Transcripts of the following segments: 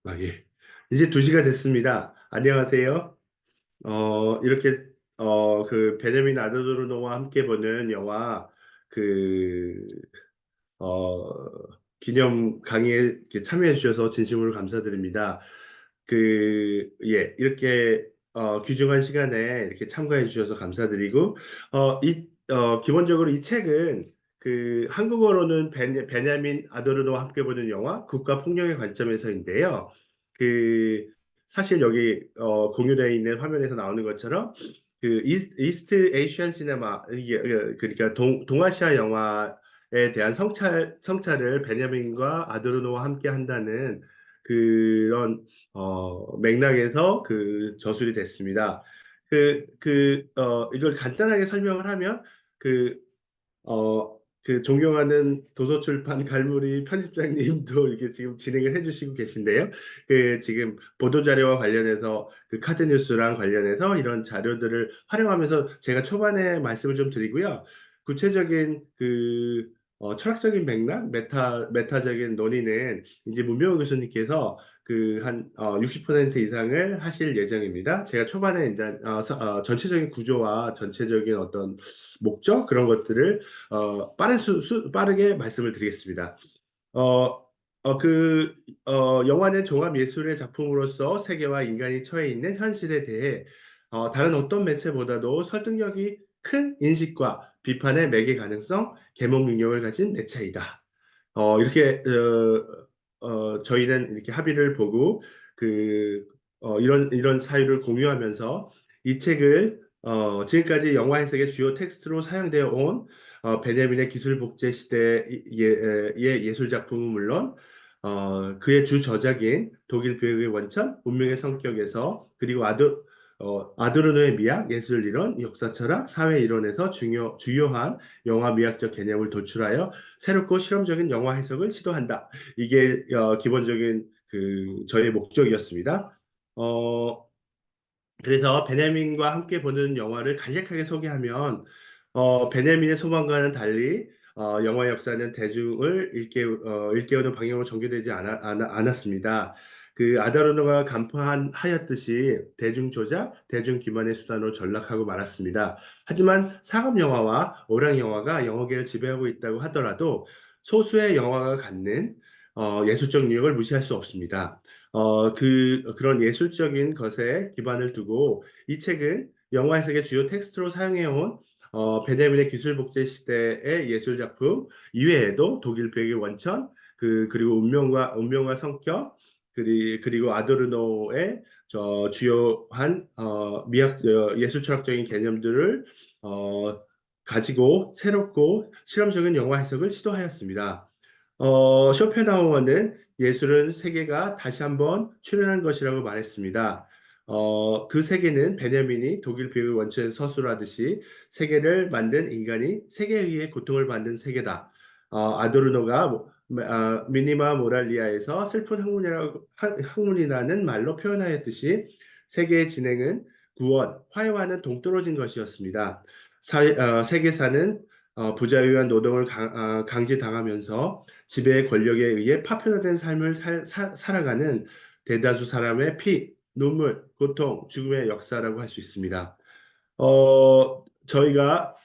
예. 이제 2시가 됐습니다. 안녕하세요. 이렇게, 베냐민 아도르노와 함께 보는 영화, 그, 어, 기념 강의에 이렇게 참여해 주셔서 진심으로 감사드립니다. 이렇게, 귀중한 시간에 이렇게 참가해 주셔서 감사드리고, 기본적으로 이 책은 한국어로는 베냐민 아도르노와 함께 보는 영화, 국가폭력의 관점에서인데요. 그, 사실 여기, 공유되어 있는 화면에서 나오는 것처럼, 이스트 에이시안 시네마, 그러니까 동아시아 영화에 대한 성찰을 베냐민과 아도르노와 함께 한다는 그런 맥락에서 저술이 됐습니다. 이걸 간단하게 설명을 하면, 그, 존경하는 도서출판 갈무리 편집장님도 이렇게 지금 진행을 해주시고 계신데요. 지금 보도자료와 관련해서 카드뉴스랑 관련해서 이런 자료들을 활용하면서 제가 초반에 말씀을 좀 드리고요. 구체적인 철학적인 맥락, 메타적인 논의는 이제 문명호 교수님께서 60% 이상을 하실 예정입니다. 제가 초반에 이제 전체적인 구조와 전체적인 어떤 목적 그런 것들을 빠르게 말씀을 드리겠습니다. 어, 영화는 종합 예술의 작품으로서 세계와 인간이 처해 있는 현실에 대해 다른 어떤 매체보다도 설득력이 큰 인식과 비판의 매개 가능성, 계몽 능력을 가진 매체이다. 이렇게 저희는 이렇게 합의를 보고 이런 사유를 공유하면서 이 책을 지금까지 영화 해석의 주요 텍스트로 사용되어 온 베냐민의 기술 복제 시대의 예술 작품은 물론 그의 주 저작인 독일 교육의 원천, 운명의 성격에서 그리고 아도르노의 미학, 예술 이론, 역사 철학, 사회 이론에서 주요한 영화 미학적 개념을 도출하여 새롭고 실험적인 영화 해석을 시도한다. 이게 기본적인 저의 목적이었습니다. 어, 그래서 베냐민과 함께 보는 영화를 간략하게 소개하면 베냐민의 소망과는 달리 영화 역사는 대중을 일깨우는 방향으로 전개되지 않았습니다. 아다르노가 간파하였듯이 대중 조작, 대중 기만의 수단으로 전락하고 말았습니다. 하지만 상업 영화와 오락 영화가 영화계를 지배하고 있다고 하더라도 소수의 영화가 갖는 예술적 능력을 무시할 수 없습니다. 그런 예술적인 것에 기반을 두고 이 책은 영화 해석의 주요 텍스트로 사용해온 베냐민의 기술 복제 시대의 예술 작품 이외에도 독일 배역의 원천, 그리고 운명과 성격, 그리고 아도르노의 주요한 예술 철학적인 개념들을 어, 가지고 새롭고 실험적인 영화 해석을 시도하였습니다. 쇼펜하우어는 예술은 세계가 다시 한번 출현한 것이라고 말했습니다. 그 세계는 베냐민이 독일 비극 원천에서 서술하듯이 세계를 만든 인간이 세계에 의해 고통을 받는 세계다. 아도르노가 미니마 모랄리아에서 슬픈 학문이라는 말로 표현하였듯이 세계의 진행은 구원, 화해와는 동떨어진 것이었습니다. 세계사는 부자에 의한 노동을 강제당하면서 지배의 권력에 의해 파편화된 삶을 살아가는 대다수 사람의 피, 눈물, 고통, 죽음의 역사라고 할 수 있습니다. 저희가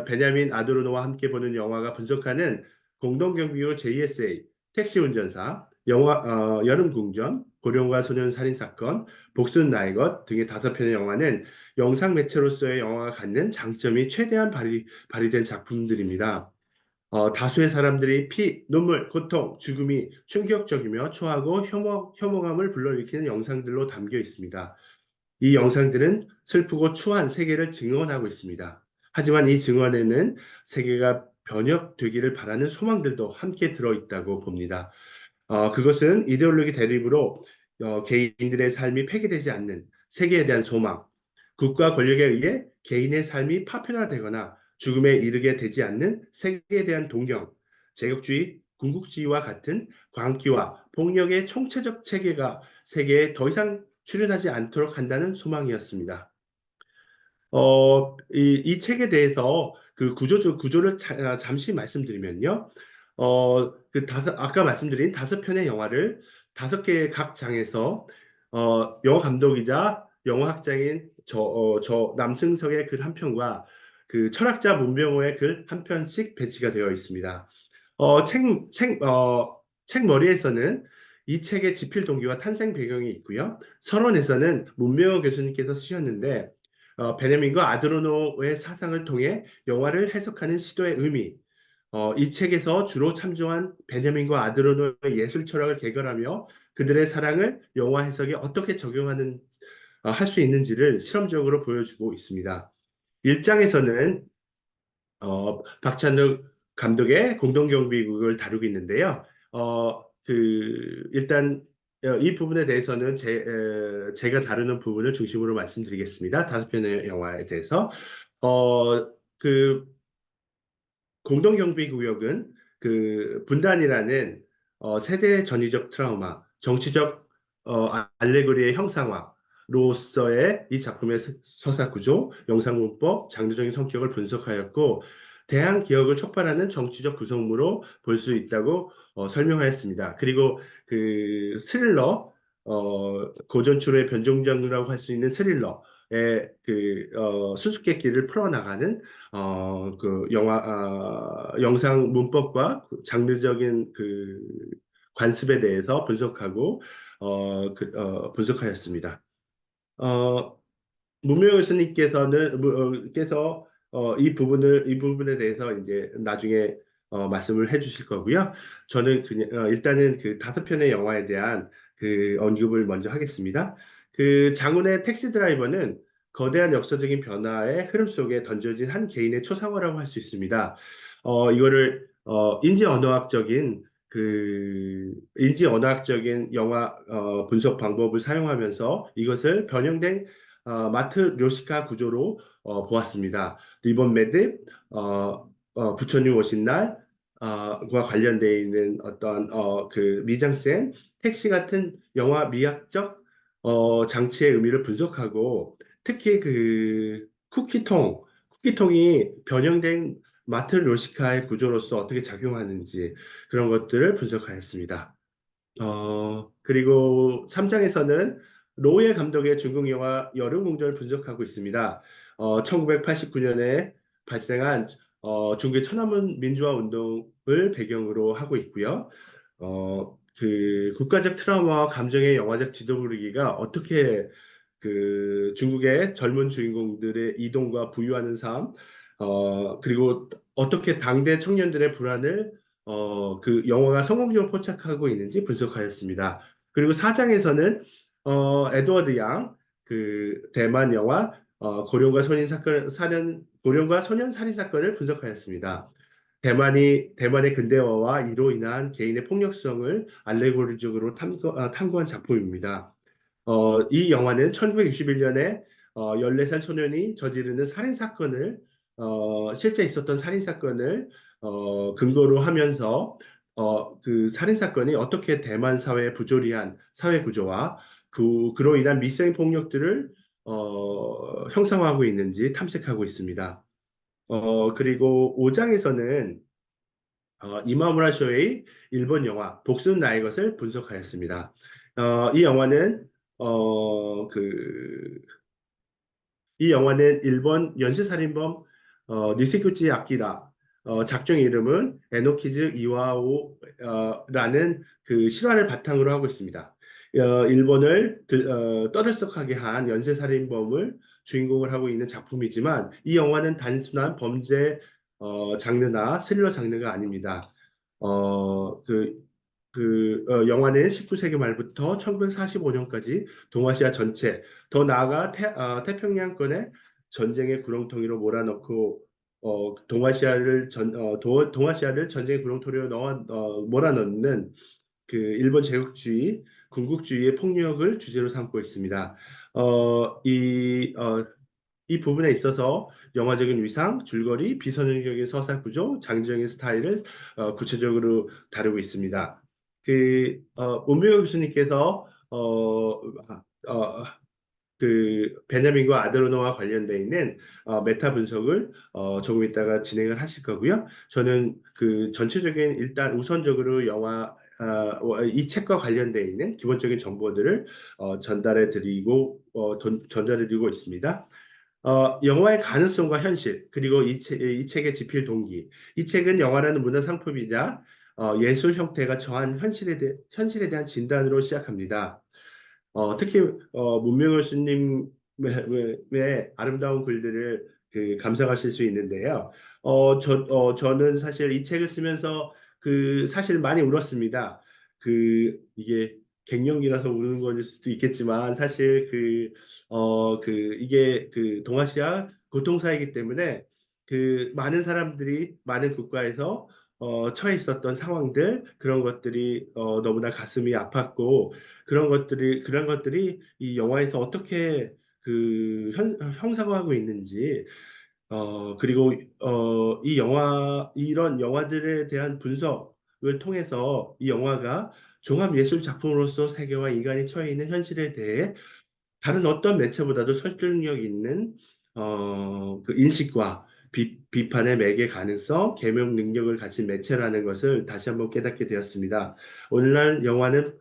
베냐민 아도르노와 함께 보는 영화가 분석하는 공동경비로 JSA, 택시 운전사, 여름 궁전, 고령과 소년 살인 사건, 복수는 나의 것 등의 5편의 영화는 영상 매체로서의 영화가 갖는 장점이 최대한 발휘된 작품들입니다. 다수의 사람들이 피, 눈물, 고통, 죽음이 충격적이며 초하고 혐오감을 불러일으키는 영상들로 담겨 있습니다. 이 영상들은 슬프고 추한 세계를 증언하고 있습니다. 하지만 이 증언에는 세계가 변혁되기를 바라는 소망들도 함께 들어있다고 봅니다. 그것은 이데올로기 대립으로 개인들의 삶이 폐기되지 않는 세계에 대한 소망, 국가 권력에 의해 개인의 삶이 파편화되거나 죽음에 이르게 되지 않는 세계에 대한 동경, 제국주의, 군국주의와 같은 광기와 폭력의 총체적 체계가 세계에 더 이상 출현하지 않도록 한다는 소망이었습니다. 이 책에 대해서 구조를 잠시 말씀드리면요. 아까 말씀드린 5편의 영화를 5개의 각 장에서, 영화 감독이자 영화 학자인 저 남승석의 글 한 편과 그 철학자 문병호의 글 한 편씩 배치가 되어 있습니다. 어, 책, 책 머리에서는 이 책의 집필 동기와 탄생 배경이 있고요. 서론에서는 문명호 교수님께서 쓰셨는데, 베냐민과 아드로노의 사상을 통해 영화를 해석하는 시도의 의미, 이 책에서 주로 참조한 베냐민과 아드로노의 예술 철학을 개발하며 그들의 사랑을 영화 해석에 어떻게 적용하는, 할 수 있는지를 실험적으로 보여주고 있습니다. 1장에서는 박찬욱 감독의 공동경비국을 다루고 있는데요. 일단 이 부분에 대해서는 제가 다루는 부분을 중심으로 말씀드리겠습니다. 5편의 영화에 대해서. 어, 그 공동경비구역은 그 분단이라는 세대 전위적 트라우마, 정치적 알레고리의 형상화로서의 이 작품의 서사 구조, 영상 문법, 장르적인 성격을 분석하였고 대한 기억을 촉발하는 정치적 구성물로 볼 수 있다고 설명하였습니다. 그리고 그 스릴러, 고전출의 변종 장르라고 할 수 있는 스릴러의 수수께끼를 풀어나가는 영상 문법과 그 장르적인 그 관습에 대해서 분석하고, 분석하였습니다. 어, 문명 교수님께서는, 이 부분에 대해서 이제 나중에 말씀을 해주실 거고요. 저는 그냥, 일단은 그 5편의 영화에 대한 그 언급을 먼저 하겠습니다. 그 장훈의 택시 드라이버는 거대한 역사적인 변화의 흐름 속에 던져진 한 개인의 초상화라고 할 수 있습니다. 이거를 인지 언어학적인 영화 분석 방법을 사용하면서 이것을 변형된 마트료시카 구조로 보았습니다. 리본 매듭, 부처님 오신 날, 과 관련되어 있는 어떤 그 미장센, 택시 같은 영화 미학적 장치의 의미를 분석하고 특히 그 쿠키통이 변형된 마트료시카의 구조로서 어떻게 작용하는지 그런 것들을 분석하였습니다. 그리고 3장에서는 로에 감독의 중국 영화 여름공주를 분석하고 있습니다. 1989년에 발생한 중국의 천안문 민주화 운동을 배경으로 하고 있고요. 그 국가적 트라우마와 감정의 영화적 지도 부르기가 어떻게 그 중국의 젊은 주인공들의 이동과 부유하는 삶, 그리고 어떻게 당대 청년들의 불안을 그 영화가 성공적으로 포착하고 있는지 분석하였습니다. 그리고 4장에서는 에드워드 양, 그 대만 영화 고령과 소년 살인 사건을 분석하였습니다. 대만의 근대화와 이로 인한 개인의 폭력성을 알레고리적으로 탐구한 작품입니다. 이 영화는 1961년에 14살 소년이 저지르는 실제 있었던 살인 사건을 근거로 하면서 그 살인 사건이 어떻게 대만 사회의 부조리한 사회 구조와 그로 인한 미성 폭력들을 형성하고 있는지 탐색하고 있습니다. 그리고 5장에서는 이마무라 쇼의 일본 영화 복수는 나의 것을 분석하였습니다. 이 영화는 이 영화는 일본 연쇄살인범 니세구치 아키라 작중 이름은 에노키즈 이와오라는 그 실화를 바탕으로 하고 있습니다. 일본을 떠들썩하게 한 연쇄살인범을 주인공을 하고 있는 작품이지만 이 영화는 단순한 범죄 장르나 스릴러 장르가 아닙니다. 영화는 19세기 말부터 1945년까지 동아시아 전체, 더 나아가 태평양권의 전쟁의 구렁텅이로 몰아넣고 동아시아를 전쟁의 구렁텅이로 몰아넣는 그 일본 제국주의, 군국주의의 폭력을 주제로 삼고 있습니다. 어, 이, 어, 이 부분에 있어서 영화적인 위상, 줄거리, 비선형적인 서사 구조, 장르적인 스타일을 구체적으로 다루고 있습니다. 문명호 교수님께서 그 베냐민과 아드로노와 관련돼 있는 메타 분석을 조금 이따가 진행을 하실 거고요. 저는 그 전체적인 일단 우선적으로 이 책과 관련돼 있는 기본적인 정보들을 전달해 드리고 있습니다. 영화의 가능성과 현실, 그리고 이 책의 집필 동기. 이 책은 영화라는 문화 상품이자 예술 형태가 처한 현실에 대한 진단으로 시작합니다. 특히 문명 교수님의 아름다운 글들을 감상하실 수 있는데요. 저는 사실 이 책을 쓰면서 사실 많이 울었습니다. 이게 갱년기라서 우는 거일 수도 있겠지만 사실 이게 동아시아 고통사이기 때문에 많은 사람들이 많은 국가에서 처해 있었던 상황들 그런 것들이 너무나 가슴이 아팠고 그런 것들이 이 영화에서 어떻게 형상화하고 있는지, 그리고, 이런 영화들에 대한 분석을 통해서 이 영화가 종합예술 작품으로서 세계와 인간이 처해 있는 현실에 대해 다른 어떤 매체보다도 설득력 있는 인식과 비판의 매개 가능성, 계명 능력을 가진 매체라는 것을 다시 한번 깨닫게 되었습니다. 오늘날 영화는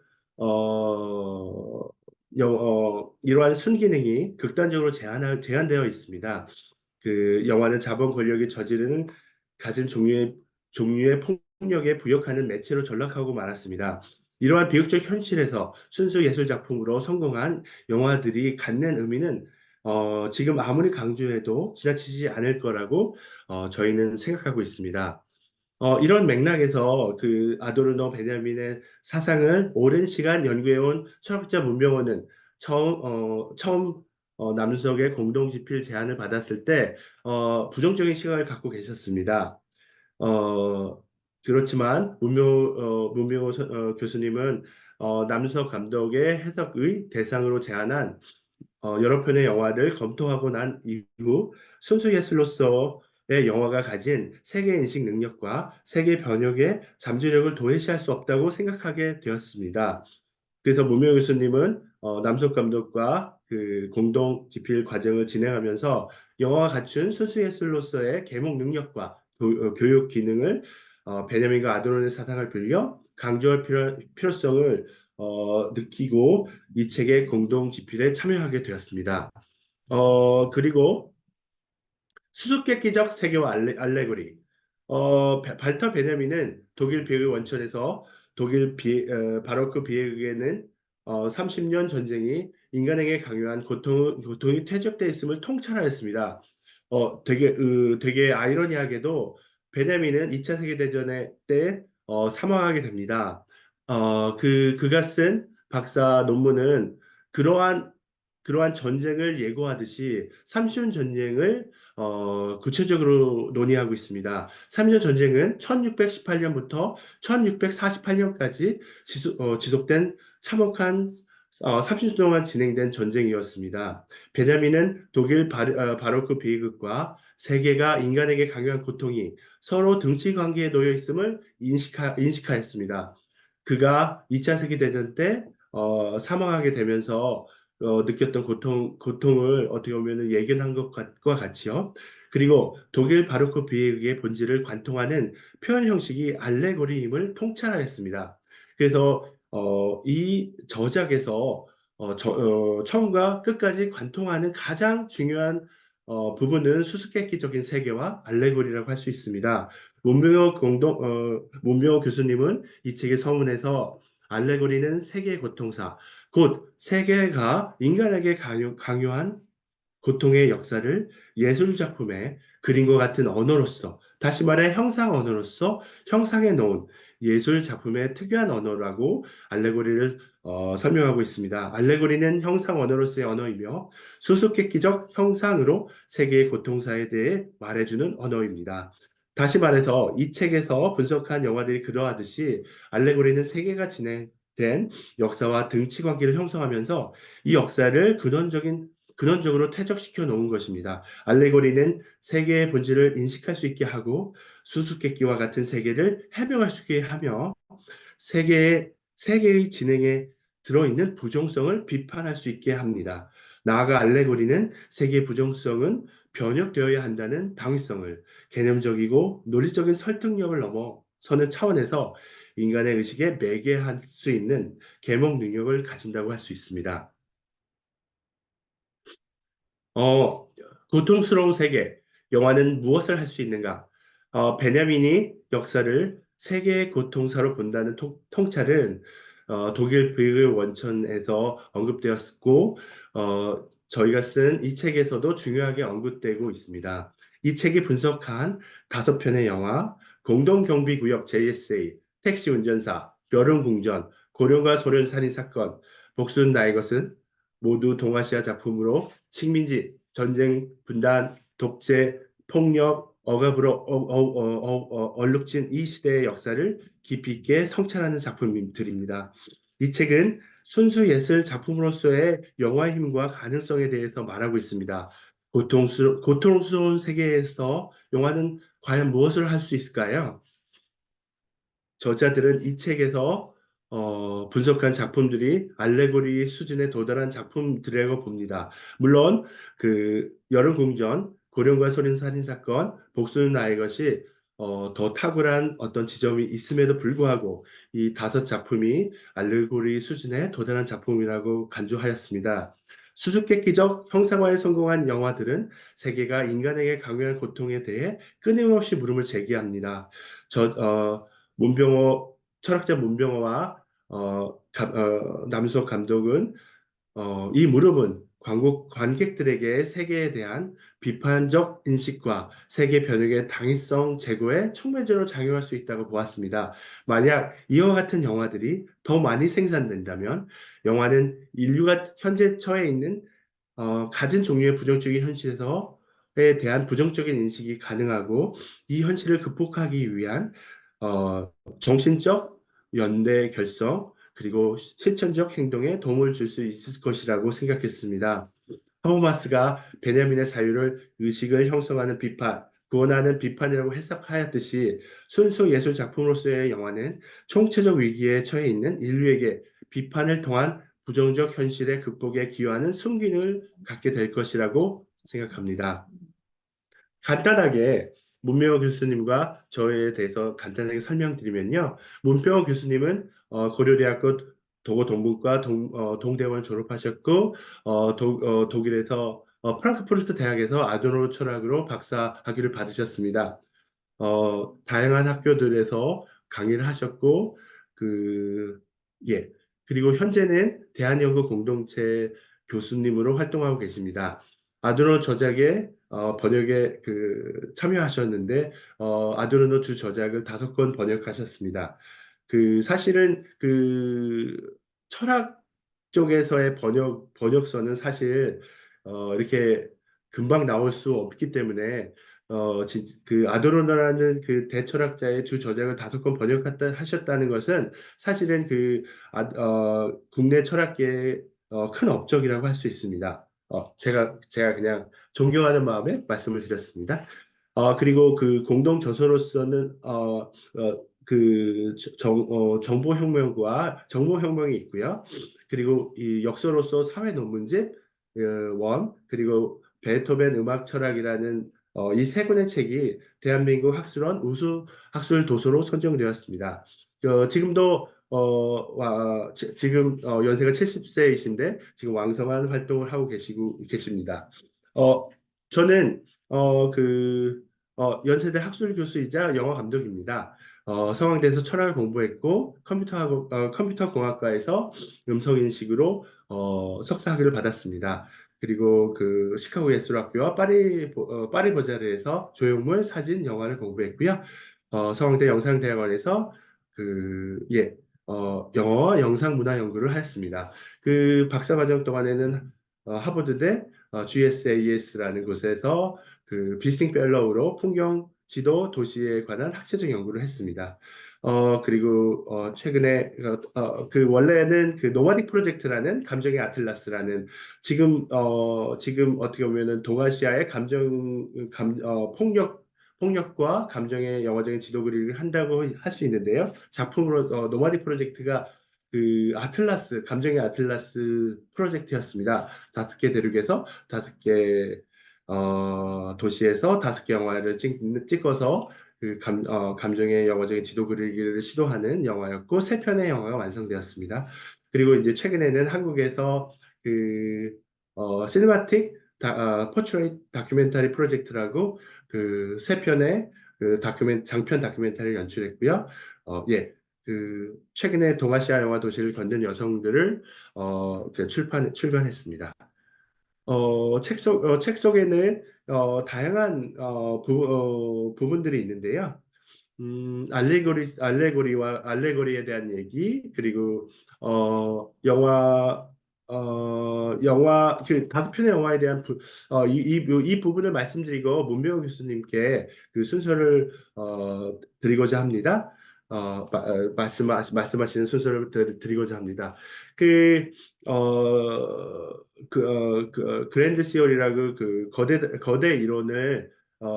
이러한 순기능이 극단적으로 제한되어 있습니다. 영화는 자본 권력이 가진 종류의 폭력에 부역하는 매체로 전락하고 말았습니다. 이러한 비극적 현실에서 순수 예술 작품으로 성공한 영화들이 갖는 의미는 지금 아무리 강조해도 지나치지 않을 거라고 저희는 생각하고 있습니다. 이런 맥락에서 아도르노 베냐민의 사상을 오랜 시간 연구해온 철학자 문명호는 처음 남석의 공동집필 제안을 받았을 때 부정적인 시각을 갖고 계셨습니다. 어, 그렇지만 문명호 교수님은 남석 감독의 해석의 대상으로 제안한 여러 편의 영화를 검토하고 난 이후 순수 예술로서의 영화가 가진 세계 인식 능력과 세계 번역의 잠재력을 도외시할 수 없다고 생각하게 되었습니다. 그래서 무명 교수님은 남석 감독과 공동 집필 과정을 진행하면서 영화가 갖춘 순수 예술로서의 계몽 능력과 교육 기능을 베냐민과 아도론의 사상을 빌려 강조할 필요성을 느끼고 이 책의 공동 집필에 참여하게 되었습니다. 그리고 수수께끼적 세계와 알레고리. 발터 베냐민은 독일 비극 원천에서 바로크 비극에는 30년 전쟁이 인간에게 강요한 고통이 퇴적되어 있음을 통찰하였습니다. 되게 아이러니하게도 베냐민은 2차 세계대전 때 사망하게 됩니다. 그가 쓴 박사 논문은 그러한 그러한 전쟁을 예고하듯이 30년 전쟁을 구체적으로 논의하고 있습니다. 3년 전쟁은 1618년부터 1648년까지 지속된 참혹한 30년 동안 진행된 전쟁이었습니다. 베냐민은 독일 바로크 비극과 세계가 인간에게 강요한 고통이 서로 등치 관계에 놓여 있음을 인식하였습니다. 그가 2차 세계대전 때 사망하게 되면서 느꼈던 고통을 어떻게 보면 예견한 것과 같이요. 그리고 독일 바로크 비극의 본질을 관통하는 표현 형식이 알레고리임을 통찰하였습니다. 그래서 이 저작에서 처음과 끝까지 관통하는 가장 중요한 부분은 수수께끼적인 세계와 알레고리라고 할 수 있습니다. 문명호 교수님은 이 책의 서문에서 알레고리는 세계의 고통사, 곧 세계가 인간에게 강요한 고통의 역사를 예술 작품의 그림과 같은 언어로서, 다시 말해 형상 언어로서 형상해 놓은 예술 작품의 특유한 언어라고 알레고리를 설명하고 있습니다. 알레고리는 형상 언어로서의 언어이며 수수께끼적 형상으로 세계의 고통사에 대해 말해주는 언어입니다. 다시 말해서 이 책에서 분석한 영화들이 그러하듯이 알레고리는 세계가 진행된 역사와 등치 관계를 형성하면서 이 역사를 근원적으로 퇴적시켜 놓은 것입니다. 알레고리는 세계의 본질을 인식할 수 있게 하고 수수께끼와 같은 세계를 해명할 수 있게 하며 세계의 진행에 들어있는 부정성을 비판할 수 있게 합니다. 나아가 알레고리는 세계의 부정성은 변혁되어야 한다는 당위성을 개념적이고 논리적인 설득력을 넘어서는 차원에서 인간의 의식에 매개할 수 있는 계몽 능력을 가진다고 할 수 있습니다. 어, 고통스러운 세계, 영화는 무엇을 할 수 있는가? 베냐민이 역사를 세계의 고통사로 본다는 통찰은 독일 브이그 원천에서 언급되었고, 저희가 쓴 이 책에서도 중요하게 언급되고 있습니다. 이 책이 분석한 5편의 영화, 공동경비구역 JSA, 택시 운전사, 여름궁전, 고령과 소련 살인 사건, 복수는 나의 것은 모두 동아시아 작품으로 식민지, 전쟁, 분단, 독재, 폭력, 억압으로 얼룩진 이 시대의 역사를 깊이 있게 성찰하는 작품들입니다. 이 책은 순수 예술 작품으로서의 영화의 힘과 가능성에 대해서 말하고 있습니다. 고통스러운 세계에서 영화는 과연 무엇을 할 수 있을까요? 저자들은 이 책에서 분석한 작품들이 알레고리 수준에 도달한 작품들이라고 봅니다. 물론 그 여름궁전, 고령과 소린 살인 사건, 복수는 나의 것이 더 탁월한 어떤 지점이 있음에도 불구하고 이 5작품이 알레고리 수준에 도달한 작품이라고 간주하였습니다. 수수께끼적 형상화에 성공한 영화들은 세계가 인간에게 강요한 고통에 대해 끊임없이 물음을 제기합니다. 저, 문병호 철학자 문병호와 남수혁 감독은 이 물음은 관객들에게 세계에 대한 비판적 인식과 세계 변혁의 당위성 제고에 촉매적으로 작용할 수 있다고 보았습니다. 만약 이와 같은 영화들이 더 많이 생산된다면 영화는 인류가 현재 처해 있는 가진 종류의 부정적인 현실에서에 대한 부정적인 인식이 가능하고 이 현실을 극복하기 위한 정신적 연대 결성 그리고 실천적 행동에 도움을 줄 수 있을 것이라고 생각했습니다. 하버마스가 베냐민의 자유를 의식을 형성하는 비판, 구원하는 비판이라고 해석하였듯이 순수 예술 작품으로서의 영화는 총체적 위기에 처해 있는 인류에게 비판을 통한 부정적 현실의 극복에 기여하는 순기능을 갖게 될 것이라고 생각합니다. 간단하게 문명호 교수님과 저에 대해서 간단하게 설명드리면요. 문병호 교수님은 고려대학교 도고동문과 동대원을 졸업하셨고 독일에서 프랑크푸르트 대학에서 아도노 철학으로 박사 학위를 받으셨습니다. 다양한 학교들에서 강의를 하셨고, 그, 예. 그리고 현재는 대한연구 공동체 교수님으로 활동하고 계십니다. 아드노 저작의 번역에 참여하셨는데, 아드노 주 저작을 5권 번역하셨습니다. 사실은 철학 쪽에서의 번역서는 사실, 이렇게 금방 나올 수 없기 때문에 아도르노라는 그 대철학자의 주 저작을 5권 번역하셨다는 것은 사실은 국내 철학계의 큰 업적이라고 할 수 있습니다. 제가 그냥 존경하는 마음에 말씀을 드렸습니다. 그리고 그 공동 저서로서는 정보혁명이 있고요. 그리고 이 역서로서 사회 논문집 원 그리고 베토벤 음악 철학이라는 이 3권의 책이 대한민국 학술원 우수 학술 도서로 선정되었습니다. 지금도 지금 연세가 70세이신데 지금 왕성한 활동을 하고 계십니다. 어, 저는 연세대 학술 교수이자 영화 감독입니다. 서강대에서 철학을 공부했고 컴퓨터 공학과에서 음성인식으로 석사 학위를 받았습니다. 그리고 시카고 예술학교와 파리 버자르에서 조형물, 사진, 영화를 공부했고요. 서강대 영상대학원에서 영어와 영상문화 연구를 하였습니다. 박사과정 동안에는 하버드대 GSAS라는 곳에서 비스팅 펠로우로 풍경, 지도, 도시에 관한 학체적 연구를 했습니다. 그리고 최근에 원래는 노마딕 프로젝트라는 감정의 아틀라스라는 지금 어떻게 보면은 동아시아의 폭력과 감정의 영화적인 지도 그리기를 한다고 할 수 있는데요. 작품으로 노마딕 프로젝트가 그 아틀라스, 감정의 아틀라스 프로젝트였습니다. 5개 대륙에서 5개 도시에서 5개 영화를 찍어서 감정의 영화적인 지도 그리기를 시도하는 영화였고, 3편의 영화가 완성되었습니다. 그리고 이제 최근에는 한국에서 그 시네마틱 포트레이트 다큐멘터리 프로젝트라고 그 3편의 장편 다큐멘터리를 연출했고요. 예, 최근에 동아시아 영화 도시를 건든 여성들을 출간했습니다. 책 속에는 다양한 부분들이 있는데요. 알레고리에 대한 얘기, 그리고, 다섯 편의 영화에 대한 이 부분을 말씀드리고, 문명호 교수님께 그 순서를, 드리고자 합니다. 말씀하시는 순서를 드리고자 합니다. 그, 그랜드 시오리라고 그 거대 이론을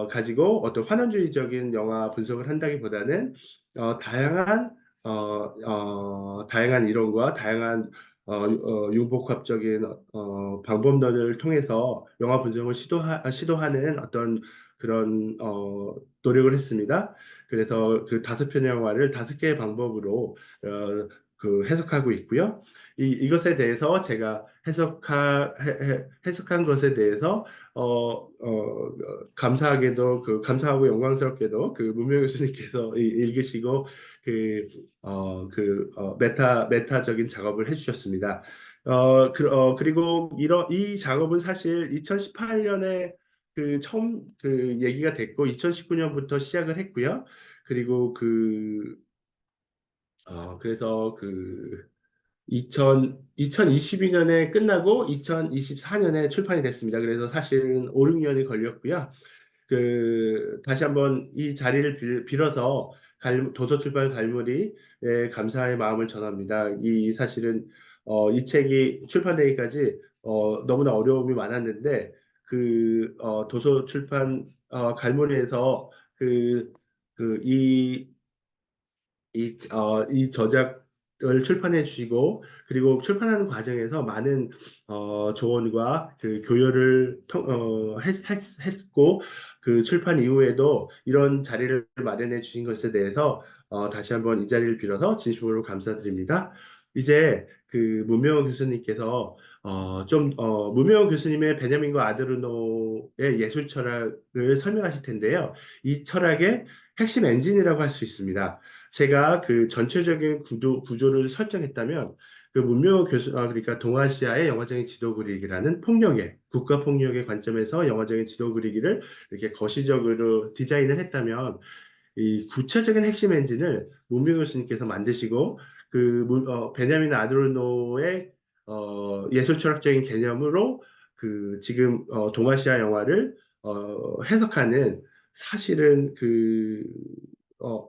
가지고 어떤 환원주의적인 영화 분석을 한다기보다는 다양한 다양한 이론과 다양한 융복합적인 방법론을 통해서 영화 분석을 시도하는 어떤 그런 노력을 했습니다. 그래서 그 5편의 영화를 5개의 방법으로 해석하고 있고요. 이것에 대해서 제가 해석한 것에 대해서 감사하게도 감사하고 영광스럽게도 그 문명 교수님께서 읽으시고 메타적인 작업을 해주셨습니다. 그리고 이 작업은 사실 2018년에 처음 얘기가 됐고 2019년부터 시작을 했고요. 그리고 그래서 2022년에 끝나고 2024년에 출판이 됐습니다. 그래서 사실은 5, 6년이 걸렸고요. 다시 한번 이 자리를 빌어서 도서출판 갈무리에 감사의 마음을 전합니다. 사실은 이 책이 출판되기까지 너무나 어려움이 많았는데 도서출판 갈무리에서 그, 그, 이 이 저작을 출판해 주시고, 그리고 출판하는 과정에서 많은 조언과 교열을 했고, 그 출판 이후에도 이런 자리를 마련해 주신 것에 대해서 다시 한번 이 자리를 빌어서 진심으로 감사드립니다. 이제 문명호 교수님께서 문명호 교수님의 베냐민과 아드르노의 예술 철학을 설명하실 텐데요. 이 철학의 핵심 엔진이라고 할 수 있습니다. 제가 전체적인 구조를 설정했다면 문명호 교수, 그러니까 동아시아의 영화적인 지도 그리기라는 국가 폭력의 관점에서 영화적인 지도 그리기를 이렇게 거시적으로 디자인을 했다면 이 구체적인 핵심 엔진을 문명호 교수님께서 만드시고 베냐민 아드로노의 예술 철학적인 개념으로 지금 동아시아 영화를 해석하는 사실은 어,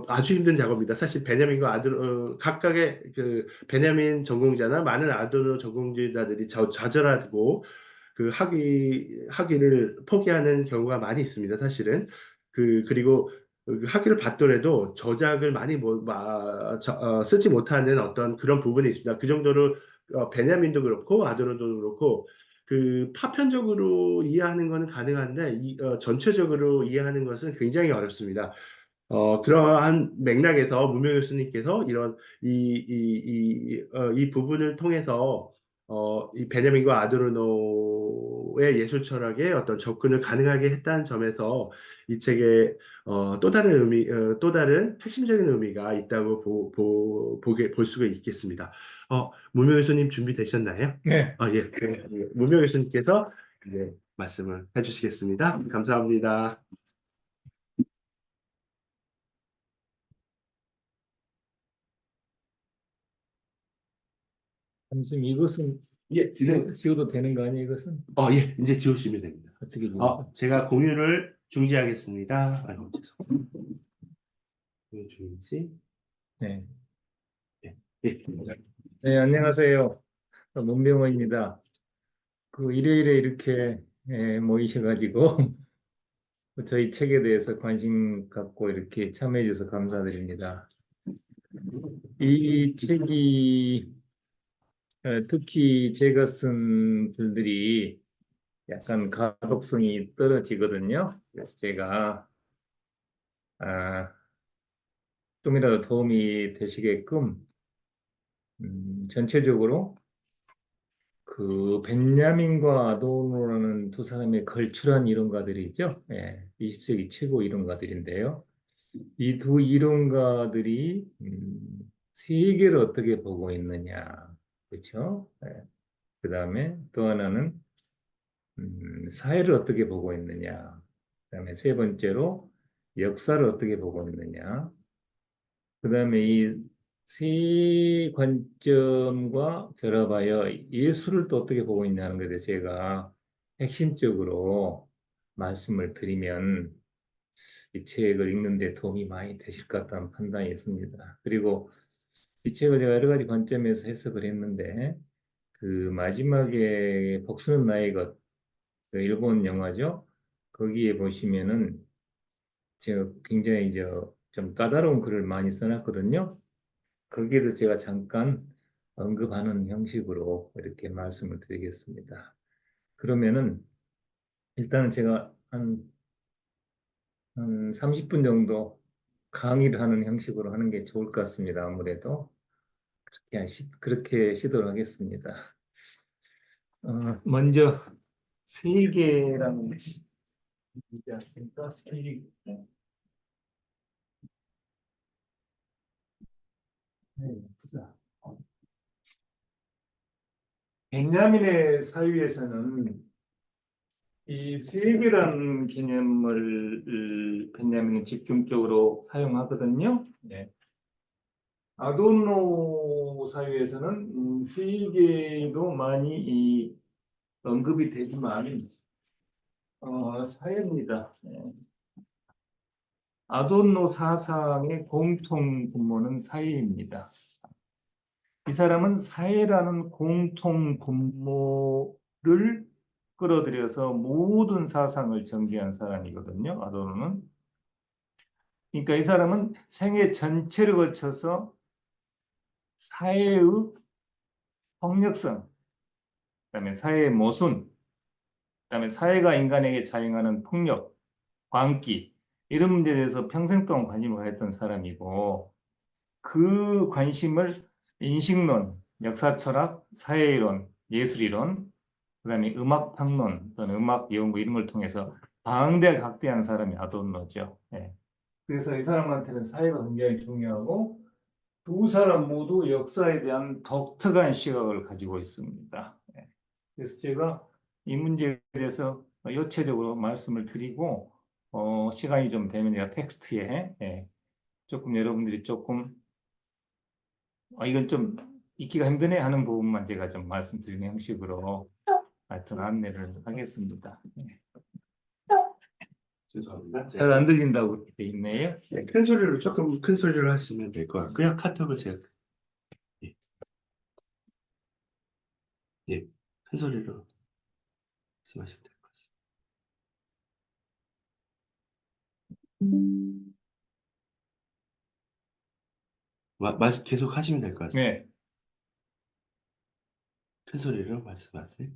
아주 힘든 작업입니다. 사실 베냐민과 각각의 베냐민 전공자나 많은 아드르노 전공자들이 좌절하고 학위를 포기하는 경우가 많이 있습니다. 사실은 그리고 학위를 받더라도 저작을 많이 쓰지 못하는 어떤 그런 부분이 있습니다. 그 정도로 베냐민도 그렇고 아드르노도 그렇고 파편적으로 이해하는 것은 가능한데 전체적으로 이해하는 것은 굉장히 어렵습니다. 그러한 맥락에서 문명 교수님께서 이 부분을 통해서 이 베냐민과 아드르노의 예술 철학의 어떤 접근을 가능하게 했다는 점에서 이 책에 또 다른 핵심적인 의미가 있다고 볼 수가 있겠습니다. 문명 교수님 준비되셨나요? 네. 예. 문명 교수님께서 이제 말씀을 해주시겠습니다. 감사합니다. 잠시만 이것은 예, 지워도 되는 거 아니에요, 이것은? 예, 이제 지우시면 됩니다. 어떻게 지우죠? 제가 공유를 중지하겠습니다. 아이고, 죄송합니다. 공유 중지. 네. 예, 예. 네, 안녕하세요. 문병호입니다. 일요일에 이렇게 모이셔가지고 저희 책에 대해서 관심 갖고 이렇게 참여해 주셔서 감사드립니다. 이 책이 특히 제가 쓴 글들이 약간 가독성이 떨어지거든요. 그래서 제가 아, 좀이라도 도움이 되시게끔 전체적으로 그 벤야민과 아도노라는 두 사람의 걸출한 이론가들이죠. 예, 20세기 최고 이론가들인데요. 이 두 이론가들이 세계를 어떻게 보고 있느냐, 그렇죠? 예. 그다음에 또 하나는 사회를 어떻게 보고 있느냐, 그다음에 세 번째로 역사를 어떻게 보고 있느냐, 그다음에 이 세 관점과 결합하여 예술을 또 어떻게 보고 있냐는 것에 대해서 제가 핵심적으로 말씀을 드리면 이 책을 읽는 데 도움이 많이 되실 것 같다는 판단이 있습니다. 그리고 이 책을 제가 여러 가지 관점에서 해석을 했는데 그 마지막에 복수는 나의 것, 그 일본 영화죠. 거기에 보시면은 제가 굉장히 좀 까다로운 글을 많이 써놨거든요. 거기에도 제가 잠깐 언급하는 형식으로 이렇게 말씀을 드리겠습니다. 그러면은 일단은 제가 한 30분 정도 강의를 하는 형식으로 하는 게 좋을 것 같습니다. 아무래도 그렇게 시도를 하겠습니다. 먼저 세계라는 것이 있지 않습니까? 세계. 역사. 벤jamin의 사유에서는 이 세계라는 개념을 벤jamin은 집중적으로 사용하거든요. 네. 아도노 사유에서는 세계도 많이 언급이 되지만 사회입니다. 네. 아도노 사상의 공통 분모는 사회입니다. 이 사람은 사회라는 공통 분모를 끌어들여서 모든 사상을 전개한 사람이거든요. 아도노는. 그러니까 이 사람은 생애 전체를 거쳐서 사회의 폭력성, 그다음에 사회의 모순, 그다음에 사회가 인간에게 자행하는 폭력, 광기 이런 문제에 대해서 평생 동안 관심을 가졌던 사람이고 그 관심을 인식론, 역사철학, 사회이론, 예술이론, 그다음에 음악 평론 또는 음악 연구 이런 걸 통해서 방대하게 확대한 사람이 아도르노죠. 예. 그래서 이 사람한테는 사회가 굉장히 중요하고 두 사람 모두 역사에 대한 독특한 시각을 가지고 있습니다. 예. 그래서 제가 이 문제에 대해서 요체적으로 말씀을 드리고 시간이 좀 되면 제가 텍스트에 조금 여러분들이 조금 이건 좀 읽기가 힘드네 하는 부분만 제가 좀 말씀드리는 형식으로 하여튼 안내를 하겠습니다. 죄송합니다. 잘 안 들린다고 돼 있네요. 네, 큰 소리로 조금 큰 소리로 하시면 될 것 같고요. 그냥 카톡을 제가 예, 예, 큰 소리로 말씀하시면 될 것 같습니다. 말씀 계속 하시면 될 것 같습니다. 네, 큰 소리로 말씀하세요.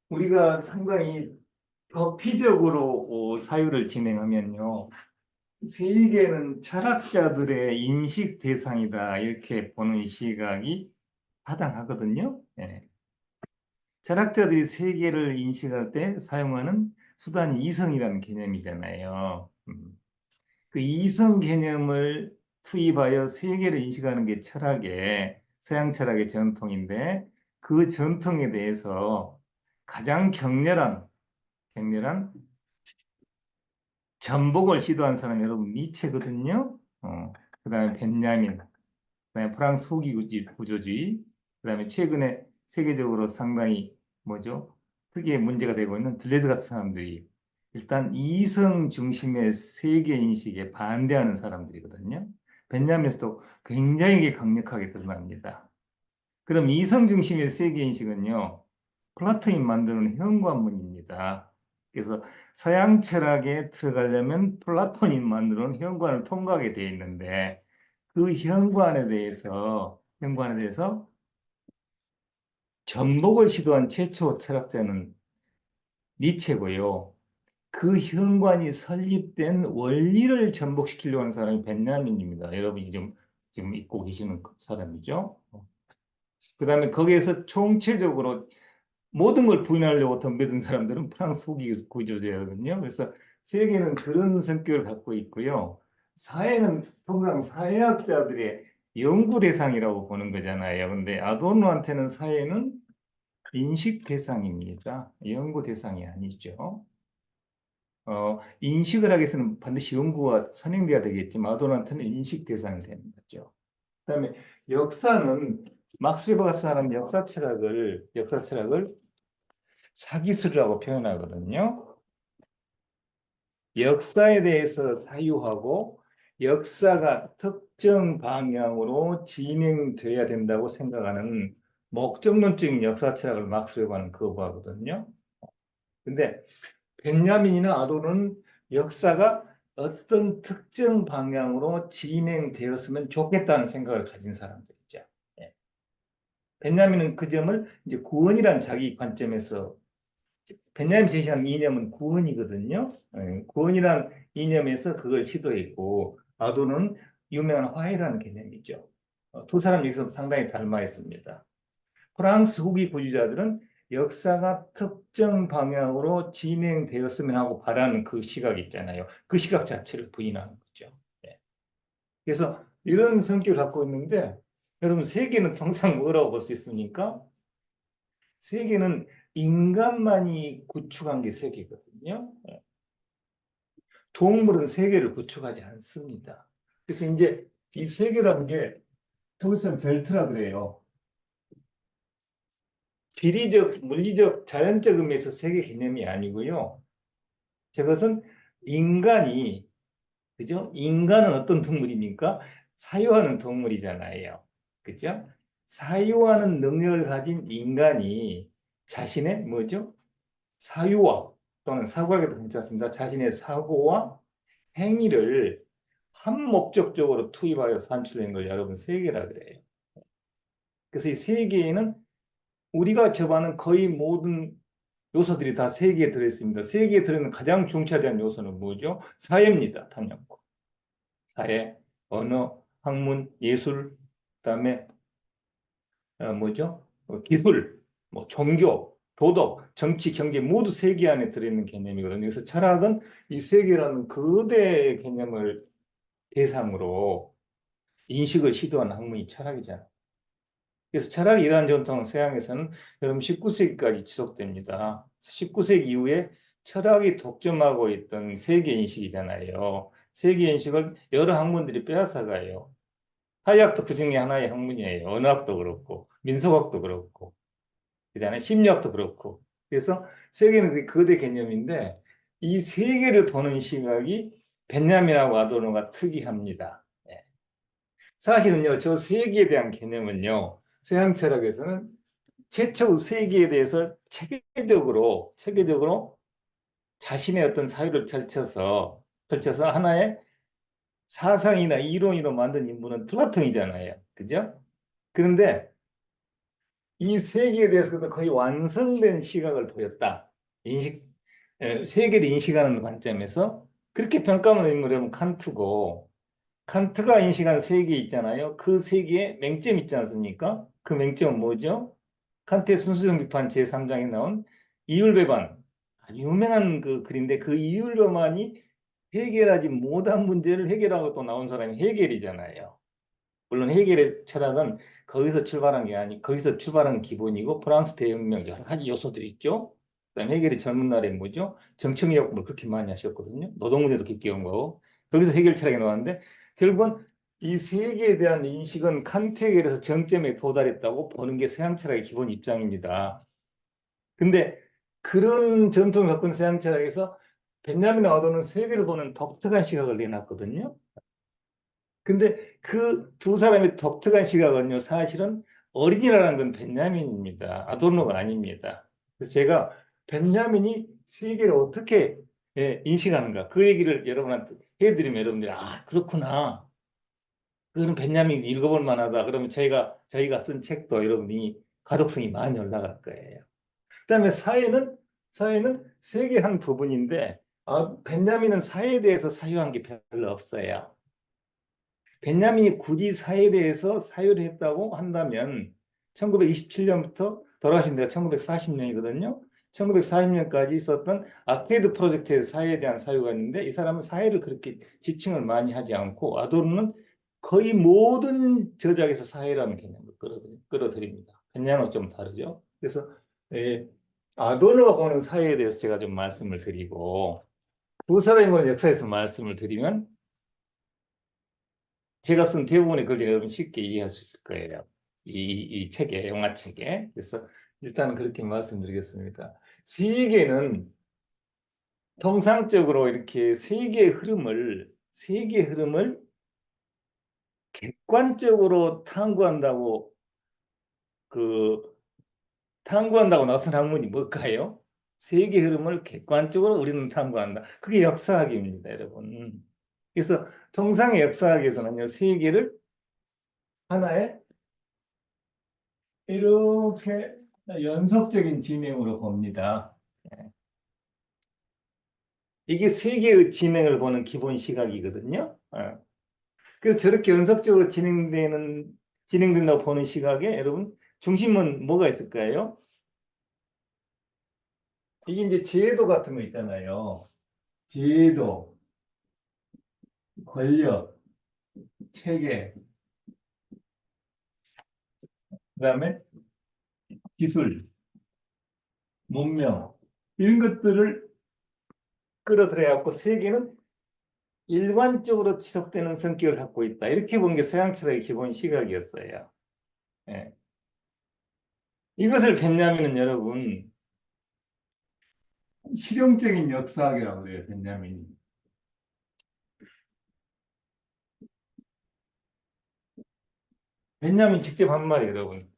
우리가 상당히 도피적으로 사유를 진행하면요. 세계는 철학자들의 인식 대상이다 이렇게 보는 시각이 타당하거든요. 예. 철학자들이 세계를 인식할 때 사용하는 수단이 이성이라는 개념이잖아요. 그 이성 개념을 투입하여 세계를 인식하는 게 서양 철학의 전통인데 그 전통에 대해서 가장 격렬한 전복을 시도한 사람이 여러분 니체거든요. 그다음에 벤야민, 그다음에 프랑스 후기 구조주의, 그다음에 최근에 세계적으로 상당히 크게 문제가 되고 있는 들레즈 같은 사람들이 일단 이성 중심의 세계 인식에 반대하는 사람들이거든요. 벤jamin에서도 굉장히 강력하게 드러납니다. 그럼 이성 중심의 세계 인식은요, 플라톤이 만드는 현관문입니다. 그래서 서양 철학에 들어가려면 플라톤이 만드는 현관을 통과하게 되어 있는데 그 현관에 대해서 전복을 시도한 최초 철학자는 니체고요. 그 현관이 설립된 원리를 전복시키려고 하는 사람이 벤야민입니다. 여러분이 지금 읽고 계시는 그 사람이죠. 그 다음에 거기에서 총체적으로 모든 걸 부인하려고 덤벼든 사람들은 프랑스 후기 구조제거든요. 그래서 세계는 그런 성격을 갖고 있고요. 사회는 통상 사회학자들의 연구 대상이라고 보는 거잖아요. 근데 아도르노한테는 사회는 인식 대상입니다. 연구 대상이 아니죠. 인식을 하기 위해서는 반드시 연구가 선행돼야 되겠지만 아도르노한테는 인식 대상이 되는 거죠. 그다음에 역사는 막스 베버가 말한 역사 철학을 사기술이라고 표현하거든요. 역사에 대해서 사유하고 역사가 특정 방향으로 진행돼야 된다고 생각하는 목적론적인 역사 철학을 막스 베버는 거부하거든요. 근데 벤야민이나 아도르는 역사가 어떤 특정 방향으로 진행되었으면 좋겠다는 생각을 가진 사람들이죠. 예. 벤야민은 그 점을 이제 구원이란 자기 관점에서 벤야민 제시한 이념은 구원이거든요. 예, 구원이란 이념에서 그걸 시도했고 아도르는 유명한 화해라는 개념이죠. 두 사람 여기서 상당히 닮아 있습니다. 프랑스 후기 구주자들은 역사가 특정 방향으로 진행되었으면 하고 바라는 그 시각 있잖아요. 그 시각 자체를 부인하는 거죠. 예. 그래서 이런 성격을 갖고 있는데 여러분 세계는 통상 뭐라고 볼 수 있습니까? 세계는 인간만이 구축한 게 세계거든요. 예. 동물은 세계를 구축하지 않습니다. 그래서 이제 이 세계라는 게 통일성 벨트라 그래요. 지리적, 물리적, 자연적 의미에서 세계 개념이 아니고요. 저것은 인간이, 그죠? 인간은 어떤 동물입니까? 사유하는 동물이잖아요. 그죠? 사유하는 능력을 가진 인간이 자신의 뭐죠? 사유와 또는 사고하게도 괜찮습니다. 자신의 사고와 행위를 한 목적적으로 투입하여 산출된 걸 여러분 세계라 그래요. 그래서 이 세계에는 우리가 접하는 거의 모든 요소들이 다 세계에 들어있습니다. 세계에 들어있는 가장 중차대한 요소는 뭐죠? 사회입니다. 탐욕고. 사회, 언어, 학문, 예술, 그다음에 뭐죠? 기술, 뭐 종교, 도덕, 정치, 경제 모두 세계 안에 들어있는 개념이거든요. 그래서 철학은 이 세계라는 거대 개념을 대상으로 인식을 시도한 학문이 철학이잖아요. 그래서 철학의 이러한 전통은 서양에서는 여러분 19세기까지 지속됩니다. 19세기 이후에 철학이 독점하고 있던 세계 인식이잖아요. 세계 인식을 여러 학문들이 빼앗아가요. 사회학도 그 중에 하나의 학문이에요. 언어학도 그렇고, 민속학도 그렇고, 그잖아요. 심리학도 그렇고. 그래서 세계는 그 거대 개념인데 이 세계를 보는 시각이 벤야민하고 아도르노가 특이합니다. 예. 사실은요, 저 세계에 대한 개념은요, 서양 철학에서는 최초 세계에 대해서 체계적으로 자신의 어떤 사유를 펼쳐서 하나의 사상이나 이론으로 만든 인물은 플라톤이잖아요. 그죠? 그런데 이 세계에 대해서도 거의 완성된 시각을 보였다. 세계를 인식하는 관점에서 그렇게 평가하는 인물은 칸트고, 칸트가 인식한 세계 있잖아요. 그 세계에 맹점 있지 않습니까? 그 맹점은 뭐죠? 칸트의 순수성 비판 제3장에 나온 이율배반. 아주 유명한 그 글인데 그 이율배반이 해결하지 못한 문제를 해결하고 또 나온 사람이 해겔이잖아요. 물론 해결의 철학은 거기서 출발한 기본이고 프랑스 대혁명 여러 가지 요소들이 있죠. 그다음에 해결이 젊은 날에 뭐죠? 정치개혁을 그렇게 많이 하셨거든요. 노동문제도 깊게 연구하고 거기서 해결 철학이 나왔는데 결국은 이 세계에 대한 인식은 칸트 해결에서 정점에 도달했다고 보는 게 서양 철학의 기본 입장입니다. 근데 그런 전통을 갖고 있는 서양 철학에서 벤자민 아도는 세계를 보는 독특한 시각을 내놨거든요. 근데 그 두 사람의 독특한 시각은요, 사실은 오리지널한 건 벤jamin입니다. 아도르노가 아닙니다. 그래서 제가 벤jamin이 세계를 어떻게 인식하는가 그 얘기를 여러분한테 해드리면 여러분들이 아 그렇구나 그거는 벤jamin 읽어볼 만하다. 그러면 저희가 쓴 책도 여러분이 가독성이 많이 올라갈 거예요. 그다음에 사회는 세계의 한 부분인데 벤자민은 사회에 대해서 사유한 게 별로 없어요. 벤자민이 굳이 사회에 대해서 사유를 했다고 한다면 1927년부터 돌아가신 데가 1940년이거든요. 1940년까지 있었던 아케이드 프로젝트의 사회에 대한 사유가 있는데 이 사람은 사회를 그렇게 지칭을 많이 하지 않고 아도르는 거의 모든 저작에서 사회라는 개념을 끌어들입니다. 벤자민은 좀 다르죠. 그래서 예, 아도르가 보는 사회에 대해서 제가 좀 말씀을 드리고 두 사람이 보는 역사에서 말씀을 드리면 제가 쓴 대부분의 글들이 여러분 쉽게 이해할 수 있을 거예요. 이 책에, 영화책에. 그래서 일단은 그렇게 말씀드리겠습니다. 세계는 통상적으로 이렇게 세계의 흐름을 객관적으로 탐구한다고 나선 학문이 뭘까요? 세계 흐름을 객관적으로 우리는 탐구한다. 그게 역사학입니다, 여러분. 그래서 통상의 역사학에서는요, 세계를 하나의 이렇게 연속적인 진행으로 봅니다. 이게 세계의 진행을 보는 기본 시각이거든요. 그래서 저렇게 연속적으로 진행된다고 보는 시각에 여러분 중심은 뭐가 있을까요? 이게 이제 제도 같은 거 있잖아요. 제도, 권력, 체계, 그다음에 기술, 문명 이런 것들을 끌어들여 갖고 세계는 일관적으로 지속되는 성격을 갖고 있다. 이렇게 본 게 서양 철학의 기본 시각이었어요. 예. 이것을 벤jamin은 여러분 실용적인 역사학이라고 그래요. 벤jamin이. 벤jamin 직접 한 말이에요, 여러분.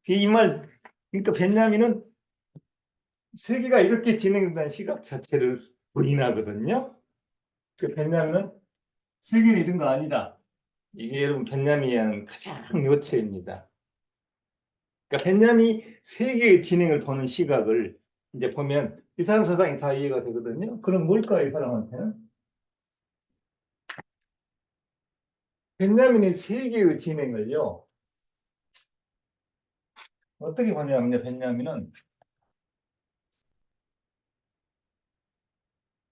이 말, 그러니까 벤jamin은 세계가 이렇게 진행된다는 시각 자체를 부인하거든요. 그 벤jamin은 세계는 이런 거 아니다. 이게 여러분 벤jamin이 하는 가장 요체입니다. 그러니까 벤jamin이 세계의 진행을 보는 시각을 이제 보면 이 사람 세상이 다 이해가 되거든요. 그럼 뭘까요, 이 사람한테는? 벤jamin의 세계의 진행을요, 어떻게 보냐면요, 벤jamin은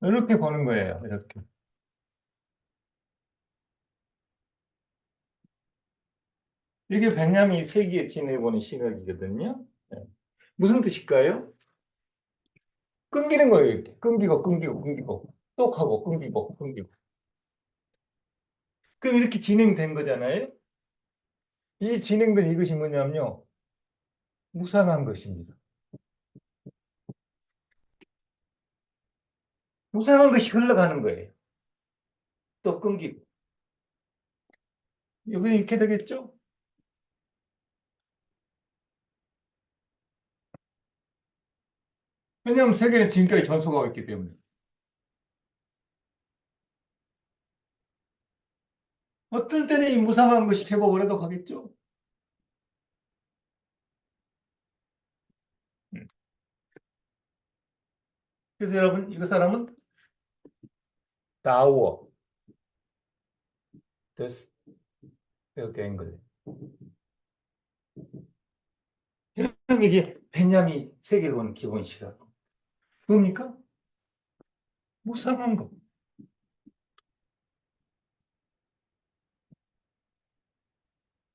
이렇게 보는 거예요, 이렇게. 이게 벤jamin이 세계의 진행을 보는 시각이거든요. 네. 무슨 뜻일까요? 끊기는 거예요, 이렇게. 끊기고, 또 하고, 끊기고. 그럼 이렇게 진행된 거잖아요? 이 진행된 이것이 뭐냐면요, 무상한 것입니다. 무상한 것이 흘러가는 거예요. 또 끊기고. 여기 이렇게 되겠죠? 왜냐하면 세계는 지금까지 전속하고 있기 때문에. 어떨 때는 이 무상한 것이 제법 오래도 가겠죠? 음. 그래서 여러분, 이거 사람은 다워, 됐어. 이렇게 한 거예요. 이게 베냐미 세계관 기본 시각. 뭡니까? 무상한 거.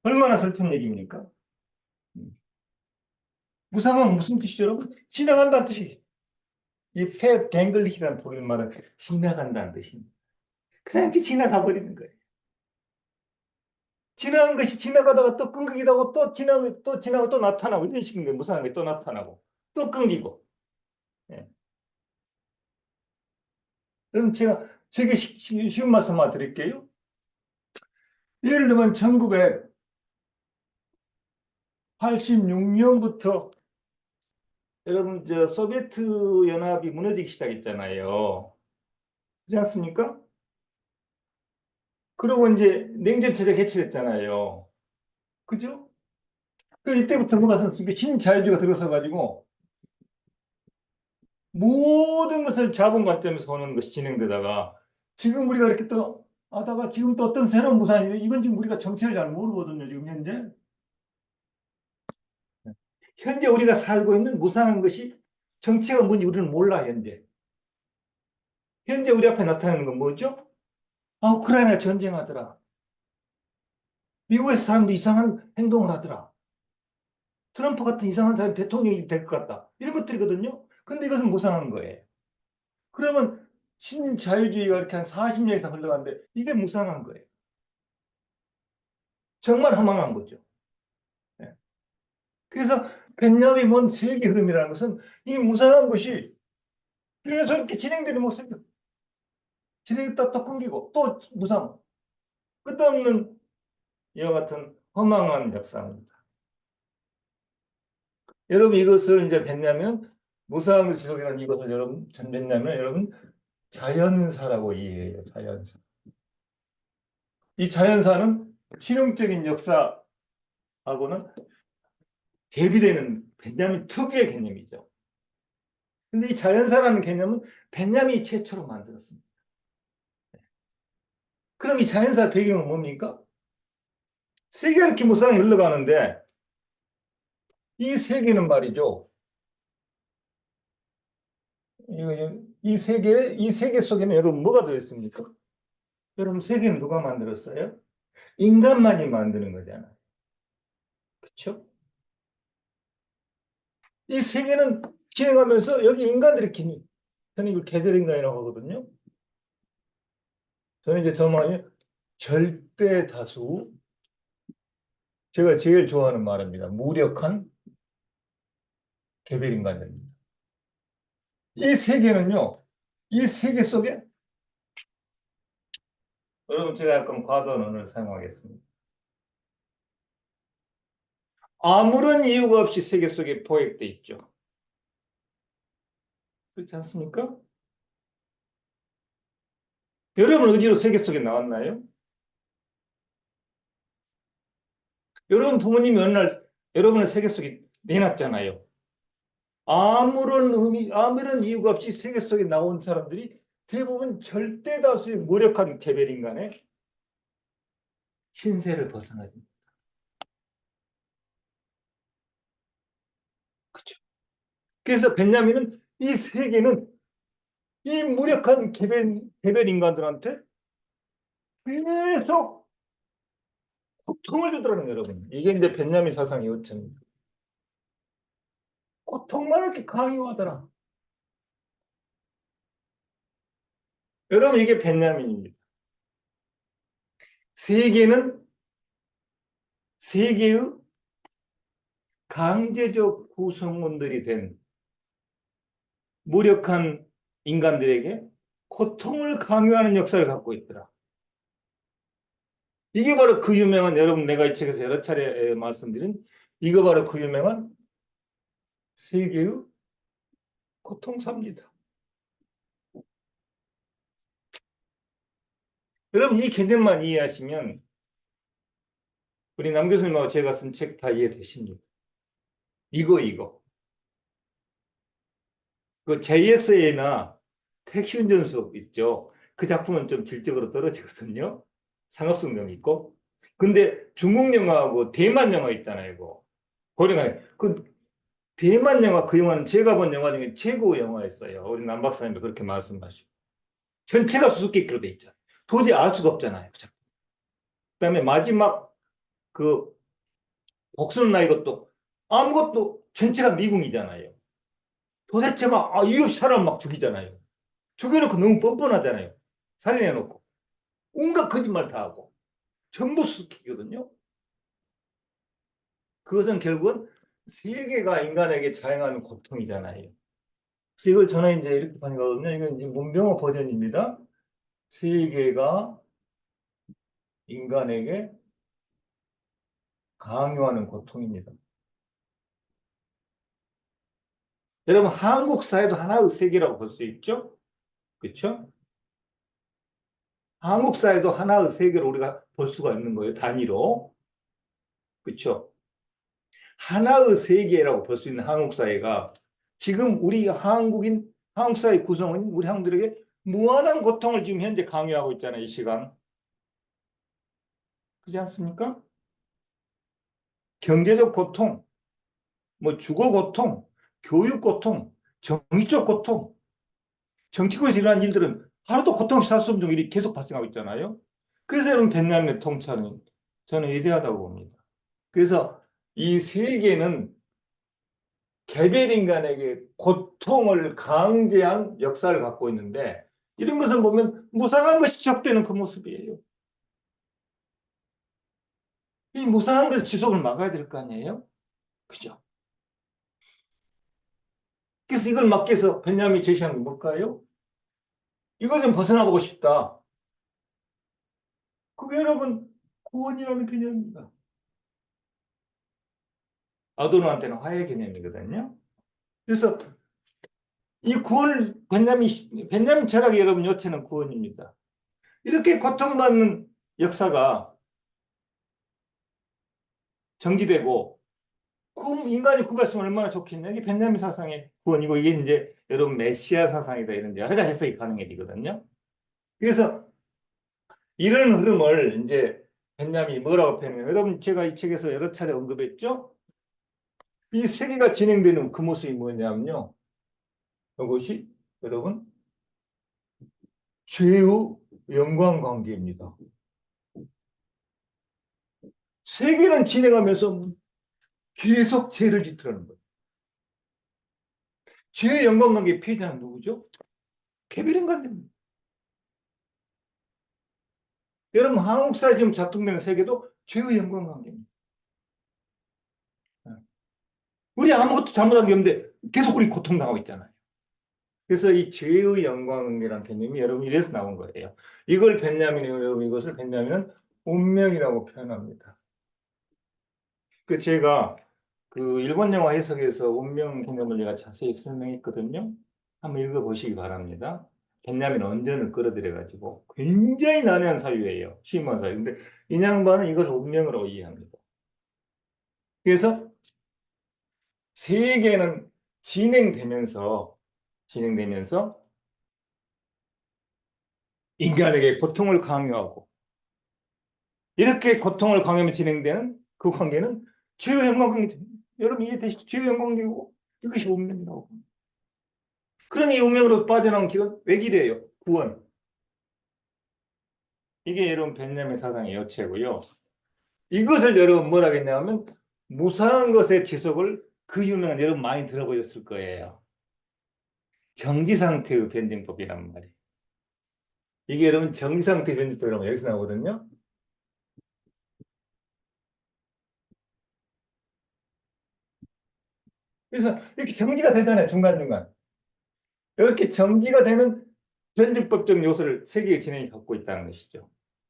얼마나 슬픈 얘기입니까? 무상한 무슨 뜻이죠, 여러분? 지나간다는 뜻이. 이 갱글릭이라는 독일 말은 지나간다는 뜻입니다. 그냥 이렇게 지나가 버리는 거예요. 지나간 것이 지나가다가 또 끊기기도 하고 또 지나고 또 나타나고 이런 식인 거예요. 무상한 게 또 나타나고 또 끊기고. 예. 그럼 제가 쉬운 말씀만 드릴게요. 예를 들면 1986년부터 여러분 저 소비에트 연합이 무너지기 시작했잖아요. 그렇지 않습니까? 그리고 이제 냉전체제 개최했잖아요. 그죠? 그 이때부터 뭐가 생겼습니까? 신자유주의가 들어서가지고 모든 것을 자본 관점에서 보는 것이 진행되다가 지금 우리가 이렇게 또 하다가 지금 또 어떤 새로운 무상이 이건 지금 우리가 정체를 잘 모르거든요. 지금 현재 우리가 살고 있는 무상한 것이 정체가 뭔지 우리는 몰라 현재. 현재 우리 앞에 나타나는 건 뭐죠? 아, 우크라이나 전쟁하더라. 미국에서 사람도 이상한 행동을 하더라. 트럼프 같은 이상한 사람이 대통령이 될 것 같다. 이런 것들이거든요. 근데 이것은 무상한 거예요. 그러면 신자유주의가 이렇게 한 40년 이상 흘러가는데 이게 무상한 거예요. 정말 허망한 거죠. 예. 그래서 벤jamin 세계 흐름이라는 것은 이 무상한 것이 계속 이렇게 진행되는 모습이에요. 진행했다 또 끊기고 또 무상. 끝없는 이와 같은 허망한 역사입니다. 여러분 이것을 이제 벤jamin 무상한 지속이라는 이것을 여러분 벤jamin 여러분 자연사라고 이해해요. 자연사. 이 자연사는 실용적인 역사하고는 대비되는 벤jamin 특유의 개념이죠. 근데 이 자연사라는 개념은 벤jamin이 최초로 만들었습니다. 그럼 이 자연사 배경은 뭡니까? 세계가 이렇게 무상히 흘러가는데 이 세계는 말이죠. 이 세계 속에는 여러분 뭐가 들어있습니까? 여러분 세계는 누가 만들었어요? 인간만이 만드는 거잖아요. 그렇죠? 이 세계는 진행하면서 여기 인간들이 저는 이걸 개별인간이라고 하거든요. 저는 이제 저 말이 절대 다수 제가 제일 좋아하는 말입니다. 무력한 개별인간입니다. 이 세계는요. 이 세계 속에 여러분 제가 약간 과도한 언어를 사용하겠습니다. 아무런 이유가 없이 세계 속에 포획돼 있죠. 그렇지 않습니까? 여러분 의지로 세계 속에 나왔나요? 여러분 부모님이 어느 날 여러분을 세계 속에 내놨잖아요. 아무런 이유가 없이 세계 속에 나온 사람들이 대부분 절대 다수의 무력한 개별 인간의 신세를 벗어나지. 그렇죠. 그래서 벤jamin은 이 세계는 이 무력한 개별 인간들한테 계속 고통을 주더라는 거예요, 여러분. 이게 이제 벤jamin 사상의 요점입니다. 고통만 이렇게 강요하더라. 여러분 이게 벤jamin입니다. 세계는 세계의 강제적 구성원들이 된 무력한 인간들에게 고통을 강요하는 역사를 갖고 있더라. 이게 바로 그 유명한 여러분 내가 이 책에서 여러 차례 말씀드린 이거 바로 그 유명한 세계의 고통사입니다. 여러분 이 개념만 이해하시면 우리 남 교수님하고 제가 쓴 책 다 이해되십니다. 이거. 그 JSA나 택시 운전 수업 있죠. 그 작품은 좀 질적으로 떨어지거든요. 상업성도 있고. 근데 중국 영화하고 대만 영화 있잖아요. 이거. 고령한 그 대만 영화 그 영화는 제가 본 영화 중에 최고 영화였어요. 우리 남 박사님도 그렇게 말씀하시고. 전체가 수수께끼로 돼 있잖아요. 도저히 알 수가 없잖아요. 그 그다음에 마지막 그 복수는 나 이것도 아무것도 전체가 미궁이잖아요. 도대체 막 이유 없이 사람 막 죽이잖아요. 죽여놓고 너무 뻔뻔하잖아요. 살인해놓고 온갖 거짓말 다 하고 전부 수수께끼거든요. 그것은 결국은 세계가 인간에게 자행하는 고통이잖아요. 그래서 이걸 저는 이제 이렇게 번역하거든요. 이건 이제 문병호 버전입니다. 세계가 인간에게 강요하는 고통입니다. 여러분 한국 사회도 하나의 세계라고 볼 수 있죠? 그렇죠? 한국 사회도 하나의 세계를 우리가 볼 수가 있는 거예요. 단위로. 그렇죠? 하나의 세계라고 볼 수 있는 한국 사회가 지금 우리 한국 사회 구성은 우리 한국들에게 무한한 고통을 지금 현재 강요하고 있잖아요. 이 시간. 그렇지 않습니까? 경제적 고통, 뭐 주거 고통, 교육 고통, 정치적 고통, 정치권에서 일어난 일들은 하루도 고통 없이 살 수 없는 일이 계속 발생하고 있잖아요. 그래서 여러분 베트남의 통찰은 저는 위대하다고 봅니다. 그래서 이 세계는 개별 인간에게 고통을 강제한 역사를 갖고 있는데 이런 것을 보면 무상한 것이 지속되는 그 모습이에요. 이 무상한 것의 지속을 막아야 될 거 아니에요? 그죠? 그래서 이걸 막기 위해서 베냐민이 제시한 게 뭘까요? 이거 좀 벗어나보고 싶다. 그게 여러분 구원이라는 개념입니다. 아도노한테는 화해 개념이거든요. 그래서 이 구원을 벤jamin 철학의 여러분 요체는 구원입니다. 이렇게 고통받는 역사가 정지되고 인간이 구별수면 얼마나 좋겠냐. 이게 벤jamin 사상의 구원이고 이게 이제 여러분 메시아 사상이다 이런 여러 가지 해석이 가능해지거든요. 그래서 이런 흐름을 이제 벤jamin이 뭐라고 표현해요? 여러분 제가 이 책에서 여러 차례 언급했죠. 이 세계가 진행되는 그 모습이 뭐냐면요. 이것이 여러분 죄의 연관관계입니다. 세계는 진행하면서 계속 죄를 짓더라는 거예요. 죄의 연관관계 피해자는 누구죠? 개별인간입니다. 여러분 한국사에 지금 작동되는 세계도 죄의 연관관계입니다. 우리 아무것도 잘못한 게 없는데 계속 우리 고통당하고 있잖아요. 그래서 이 죄의 연관관계라는 개념이 여러분 이래서 나온 거예요. 이걸 여러분 이것을 벤jamin은 운명이라고 표현합니다. 그 제가 그 일본 영화 해석에서 운명 개념을 제가 자세히 설명했거든요. 한번 읽어보시기 바랍니다. 벤jamin 언전을 끌어들여가지고 굉장히 난해한 사유예요. 심한 사유. 근데 이 양반은 이걸 운명으로 이해합니다. 그래서 세계는 진행되면서 인간에게 고통을 강요하고 이렇게 고통을 강요하며 진행되는 그 관계는 죄의 연관관계. 여러분 이해되시죠? 죄의 연관관계고 이것이 운명이라고. 그럼 이 운명으로 빠져나온 길은 외길이에요. 구원. 이게 여러분 벤jamin 사상의 요체고요. 이것을 여러분 뭐라 하겠냐면 무상한 것의 지속을 그 유명한 여러분 많이 들어보셨을 거예요. 정지상태의 변증법이란 말이에요. 이게 여러분 정지상태 변증법이라고 여기서 나오거든요. 그래서 이렇게 정지가 되잖아요. 중간중간. 이렇게 정지가 되는 변증법적 요소를 세계의 진행이 갖고 있다는 것이죠.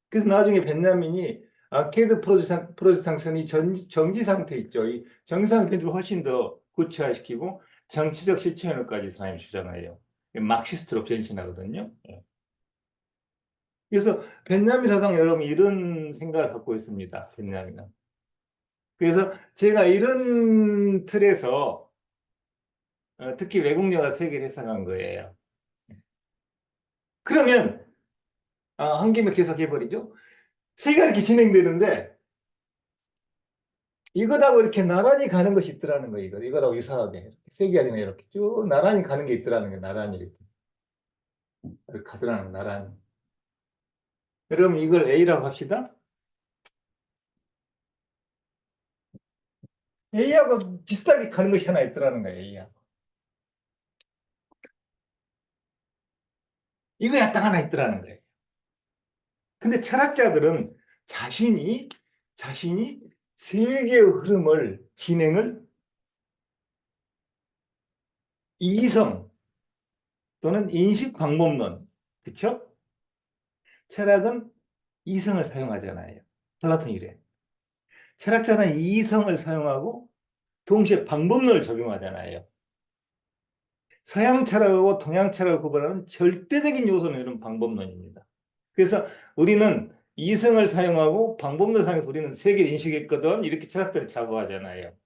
그래서 나중에 벤jamin이 아케이드 프로젝상선이 정지 상태 있죠. 이 정상 변증을 훨씬 더 구체화시키고 정치적 실천을까지 사람이 주장해요. 막시스트로 변신하거든요. 예. 그래서 벤jamin 사상 여러분 이런 생각을 갖고 있습니다. 벤jamin은. 그래서 제가 이런 틀에서 특히 외국 영화 세계를 해석한 거예요. 그러면 한 김에 계속 해버리죠. 세계가 이렇게 진행되는데 이거하고 이렇게 나란히 가는 것이 있더라는 거예요. 이거하고 유사하게 세계가 그냥 이렇게 쭉 나란히 가는 게 있더라는 거예요. 나란히 이렇게 가더라는 나란히. 여러분 이걸 A라고 합시다. A하고 비슷하게 가는 것이 하나 있더라는 거예요. A하고. 이거야 딱 하나 있더라는 거예요. 근데 철학자들은 자신이 세계의 흐름을 진행을 이성 또는 인식 방법론, 그렇죠? 철학은 이성을 사용하잖아요. 플라톤 이래. 철학자는 이성을 사용하고 동시에 방법론을 적용하잖아요. 서양 철학하고 동양 철학을 구분하는 절대적인 요소는 이런 방법론입니다. 그래서 우리는 이성을 사용하고 방법론을 사용해서 우리는 세계를 인식했거든. 이렇게 철학들이 자부하잖아요.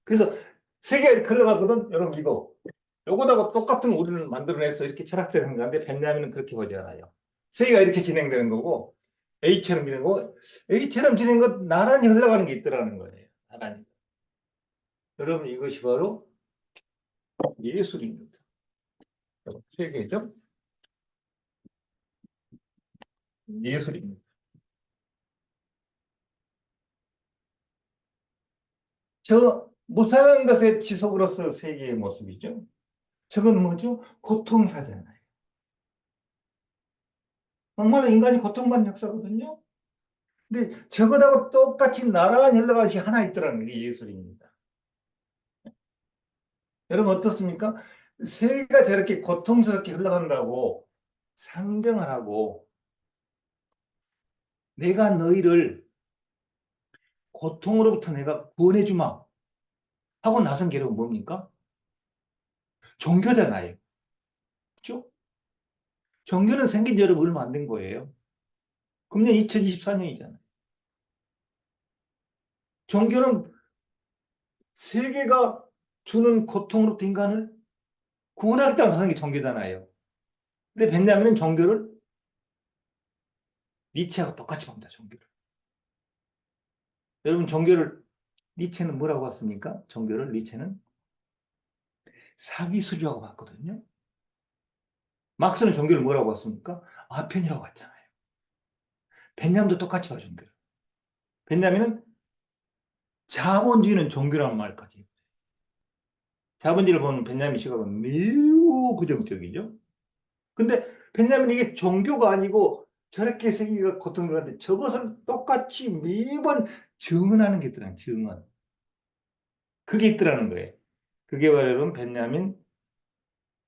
그래서 세계가 이렇게 흘러가거든. 여러분 이거. 요거다가 똑같은 우리를 만들어내서 이렇게 철학자가 생각하는데 벤jamin은 그렇게 보지 않아요. 세계가 이렇게 진행되는 거고 A처럼 진행되는 거고 A처럼 진행된 건 나란히 흘러가는 게 있더라는 거예요. 나란히. 여러분 이것이 바로 예술입니다. 세계죠? 예술입니다. 저 무상한 것의 지속으로서 세계의 모습이죠. 저건 뭐죠? 고통사잖아요. 정말 인간이 고통받는 역사거든요. 근데 저거하고 똑같이 나란히 흘러가는 것이 하나 있더라는 게 예술입니다. 여러분 어떻습니까? 세계가 저렇게 고통스럽게 흘러간다고 상정을 하고 내가 너희를 고통으로부터 내가 구원해주마 하고 나선 게 여러분 뭡니까? 종교잖아요. 그렇죠? 종교는 생긴 지 여러분 얼마 안 된 거예요. 금년 2024년이잖아요. 종교는 세계가 주는 고통으로부터 인간을 구원하겠다고 나선 게 종교잖아요. 근데 벤자민은 종교를 니체하고 똑같이 봅니다. 종교를. 여러분 종교를 니체는 뭐라고 봤습니까? 종교를 니체는 사기수주라고 봤거든요. 막스는 종교를 뭐라고 봤습니까? 아편이라고 봤잖아요. 벤자민도 똑같이 봐 종교를. 벤자민은 자본주의는 종교라는 말까지. 자본주의를 보는 벤자민 시각은 매우 부정적이죠. 근데 벤자민이 이게 종교가 아니고 저렇게 세계가 고통받는데 저것을 똑같이 매번 증언하는 게 있더라는 증언. 그게 있더라는 거예요. 그게 바로 여러분 벤자민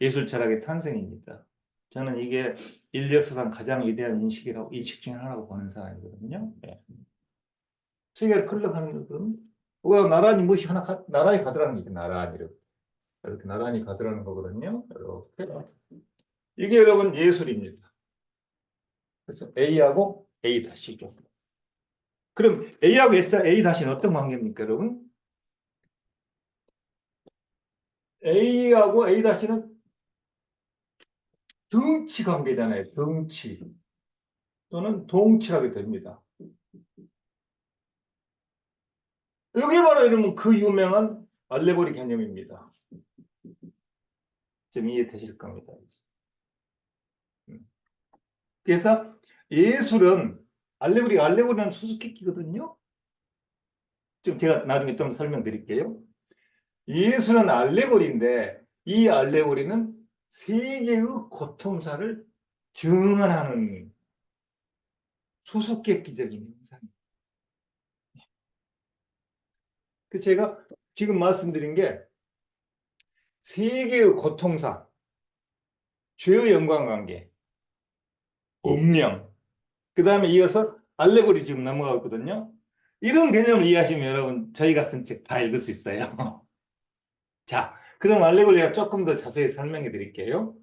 예술 철학의 탄생입니다. 저는 이게 인류 역사상 가장 위대한 인식 중에 하나라고 보는 사람이거든요. 네. 세계를 흘러가는 것은 우리가 나란히 무엇이 하나 나란히 가더라는 게 나란히 이렇게 나란히 가더라는 거거든요. 이렇게 이게 여러분 예술입니다. 그래서 A하고 A 다시죠. 그럼 A하고 A 다시는 어떤 관계입니까, 여러분? A하고 A 다시는 등치 관계잖아요. 등치 또는 동치라고 됩니다. 이게 바로 이러면 그 유명한 알레고리 개념입니다. 좀 이해되실 겁니다. 그래서 예술은 알레고리는 수수께끼거든요. 좀 제가 나중에 좀 설명드릴게요. 예술은 알레고리인데 이 알레고리는 세계의 고통사를 증언하는 수수께끼적인 현상입니다. 그 제가 지금 말씀드린 게 세계의 고통사, 죄의 연관관계, 운명, 그 다음에 이어서 알레고리 지금 넘어가고 있거든요. 이런 개념을 이해하시면 여러분 저희가 쓴 책 다 읽을 수 있어요. 자, 그럼 알레고리가 조금 더 자세히 설명해 드릴게요.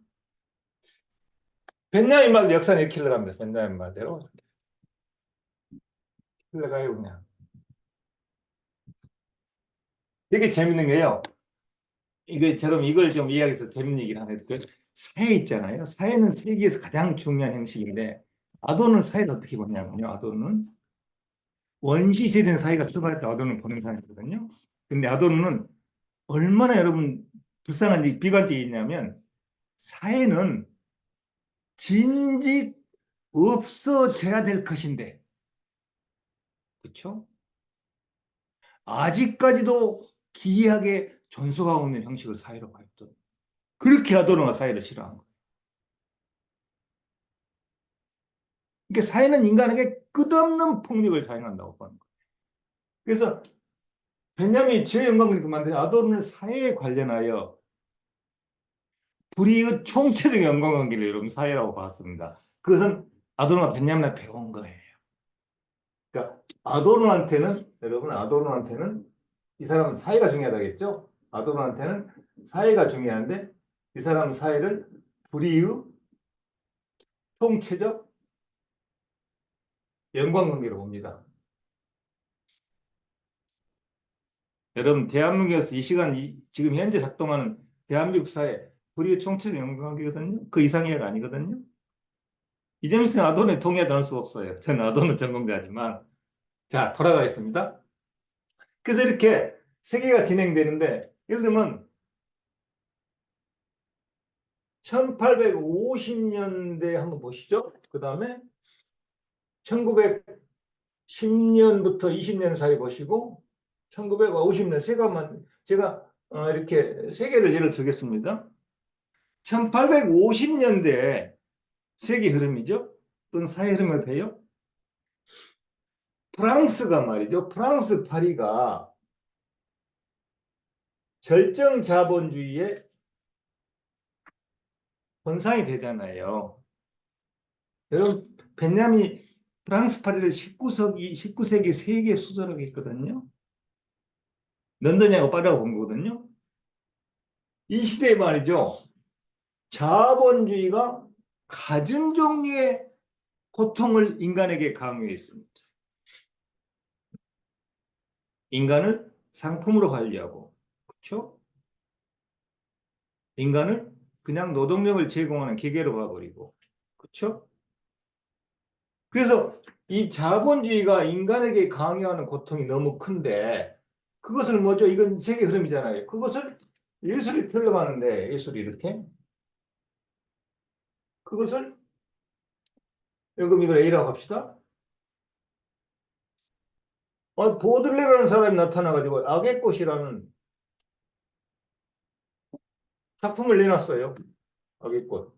벤jamin 말대로 역사는 이렇게 흘러갑니다. 벤jamin 말대로 흘러가요 그냥. 되게 재밌는 게요. 이걸 좀 이야기해서 재밌는 얘기를 하나 해줄게요. 사회 있잖아요. 사회는 세계에서 가장 중요한 형식인데 아도는 사회를 어떻게 보냐면요. 아도는 원시시대는 사회가 출발했다. 아도는 보는 사람이거든요. 근데 아도는 얼마나 여러분 불쌍한지 비관적이 있냐면 사회는 진즉 없어져야 될 것인데 그렇죠? 아직까지도 기이하게 존속하고 있는 형식을 사회로 봤던 그렇게 아도르가 사회를 싫어한 거예요. 그러니까 사회는 인간에게 끝없는 폭력을 사용한다고 보는 거예요. 그래서 벤자민이 제 영광을 그만둔 아도르는 사회에 관련하여 불의의 총체적 연관관계를 여러분 사회라고 봤습니다. 그것은 아도르가 벤자민한테 배운 거예요. 그러니까 아도르한테는 이 사람은 사회가 중요하다겠죠? 아도르한테는 사회가 중요한데 이 사람은 사회를 불의의 총체적 연관관계로 봅니다. 여러분, 대한민국에서 이 시간, 지금 현재 작동하는 대한민국 사회, 우리의 총체적 연관관계거든요. 그 이상이가 아니거든요. 이재명 씨는 아도르에 동의하지 않을 수 없어요. 저는 아도르 전공자지만. 자, 돌아가겠습니다. 그래서 이렇게 세계가 진행되는데, 예를 들면, 1850년대 한번 보시죠. 그 다음에 1910년부터 20년 사이 보시고 1950년 세가만 제가 이렇게 세 개를 예를 들겠습니다. 1850년대 세계 흐름이죠. 어떤 사회 흐름이 돼요? 프랑스가 말이죠. 프랑스 파리가 절정 자본주의의 본상이 되잖아요. 여러분, 베냐민 프랑스 파리를 19세기 세계 수도라고 했거든요. 런던이하고 파리하고 본 거거든요. 이 시대에 말이죠. 자본주의가 갖은 종류의 고통을 인간에게 강요해 있습니다. 인간을 상품으로 관리하고, 그렇죠? 인간을 그냥 노동력을 제공하는 기계로 가버리고, 그렇죠? 그래서 이 자본주의가 인간에게 강요하는 고통이 너무 큰데 그것을 뭐죠? 이건 세계 흐름이잖아요. 그것을 예술이 표현하는데 예술이 이렇게 그것을 여러분 이걸 A라고 합시다. 보들레라는 사람이 나타나가지고 악의 꽃이라는 작품을 내놨어요. 악의 꽃.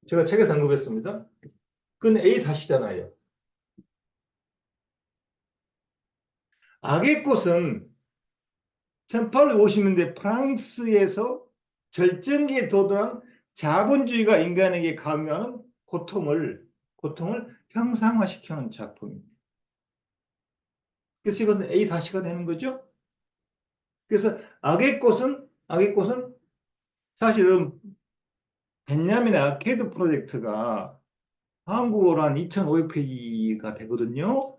제가 책에서 언급했습니다. 그건 A4시잖아요. 악의 꽃은 1850년대 프랑스에서 절정기에 도달한 자본주의가 인간에게 강요하는 고통을 형상화시키는 작품입니다. 그래서 이것은 A4시가 되는 거죠. 그래서 악의 꽃은 사실은 벤야민의 아케이드 프로젝트가 한국어로 한 2,500페이지가 되거든요.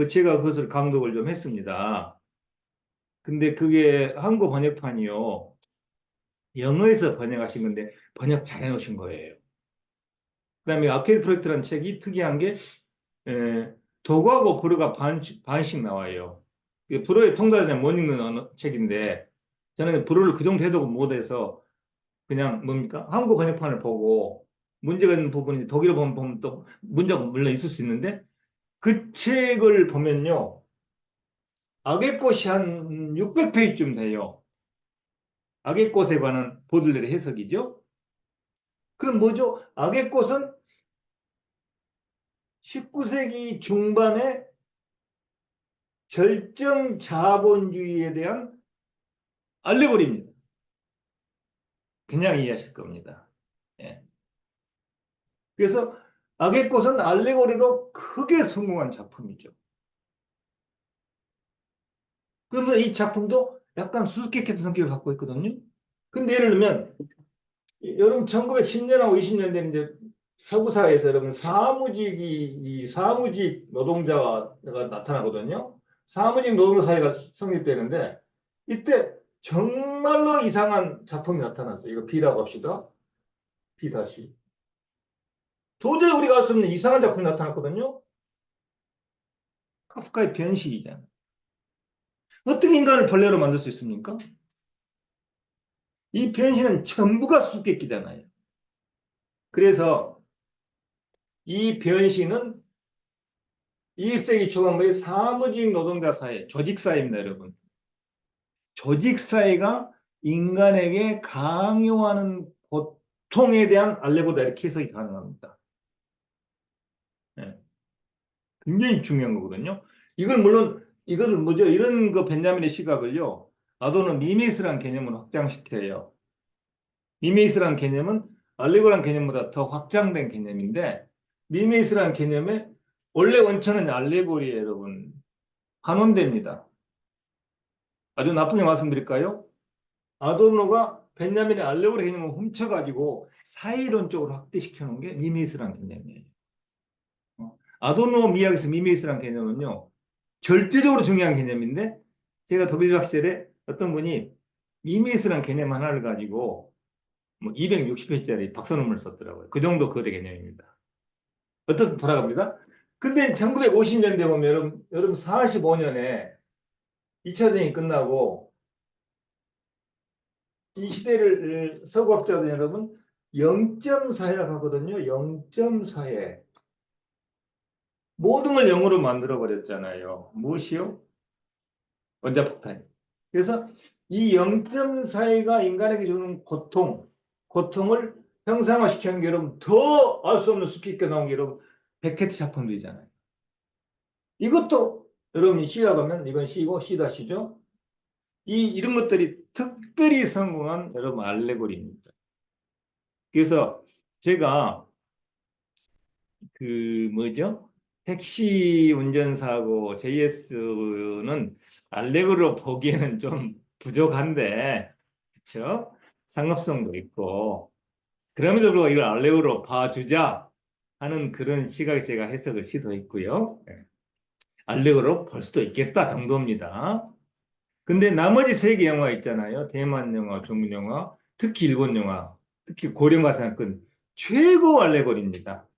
제가 그것을 강독을 좀 했습니다. 근데 그게 한국 번역판이요. 영어에서 번역하신 건데 번역 잘 해놓으신 거예요. 그다음에 아케이드 프로젝트라는 책이 특이한 게 도구하고 불어가 반씩 나와요. 불어의 통달자는 못 읽는 책인데 저는 불어를 그 정도 해도 못해서 그냥 뭡니까? 한국 번역판을 보고 문제가 있는 부분이 독일어 보면 또 문제가 물론 있을 수 있는데 그 책을 보면요. 악의 꽃이 한 600페이지쯤 돼요. 악의 꽃에 관한 보들레의 해석이죠. 그럼 뭐죠? 악의 꽃은 19세기 중반에 절정 자본주의에 대한 알레고리입니다. 그냥 이해하실 겁니다. 예. 그래서 악의 꽃은 알레고리로 크게 성공한 작품이죠. 그러면서 이 작품도 약간 수수께끼 성격을 갖고 있거든요. 근데 예를 들면 여러분 1910년하고 20년대 이제 서구 사회에서 여러분 사무직 노동자가 나타나거든요. 사무직 노동자 사회가 성립되는데 이때 정말로 이상한 작품이 나타났어요. 이거 B라고 합시다. B 다시. 도저히 우리가 알 수 없는 이상한 작품이 나타났거든요. 카프카의 변신이잖아요. 어떻게 인간을 벌레로 만들 수 있습니까? 이 변신은 전부가 수수께끼잖아요. 그래서 이 변신은 20세기 초반부의 사무직 노동자 사회, 조직사회입니다, 여러분. 조직사회가 인간에게 강요하는 고통에 대한 알레고리다 이렇게 해석이 가능합니다. 네. 굉장히 중요한 거거든요. 이거를 뭐죠? 이런 그 벤자민의 시각을요. 아도는 미메시라는 개념을 확장시켜요. 미메시라는 개념은 알레고리라는 개념보다 더 확장된 개념인데 미메시라는 개념의 원래 원천은 알레고리예요, 여러분. 환원됩니다. 아주 나쁘게 말씀드릴까요? 아도르노가 벤자민의 알레고리 개념을 훔쳐가지고 사이론적으로 확대시켜 놓은 게 미메시스라는 개념이에요. 아도노 미학에서 미메시스라는 개념은요, 절대적으로 중요한 개념인데, 제가 독일학 시절에 어떤 분이 미메시스라는 개념 하나를 가지고 뭐 260회짜리 박사논문을 썼더라고요. 그 정도 거대 개념입니다. 어떻게 돌아갑니다. 근데 1950년대 보면 여러분 45년에 2차 대전이 끝나고 이 시대를 서구학자들 여러분 0.4라고 하거든요. 0.4에 모든 걸 0으로 만들어 버렸잖아요. 무엇이요? 원자폭탄이. 그래서 이 0.4가 인간에게 주는 고통을 형상화시키는 게 여러분 더 알 수 없는 수깊게 나온 게 여러분 베케트 작품들이잖아요. 이것도 여러분이 C라고 하면 이건 C고 C-죠. 이런 것들이 특별히 성공한 여러분 알레고리입니다. 그래서 제가 그 뭐죠? 택시 운전사하고 JS는 알레고리로 보기에는 좀 부족한데, 그렇죠? 상업성도 있고, 그럼에도 불구하고 이걸 알레고리로 봐주자 하는 그런 시각에서 제가 해석을 시도했고요. 알레고리로 볼 수도 있겠다 정도입니다. 근데 나머지 세 개 영화 있잖아요. 대만 영화, 중국 영화, 특히 일본 영화, 특히 고령화 사건 최고 알레고리입니다.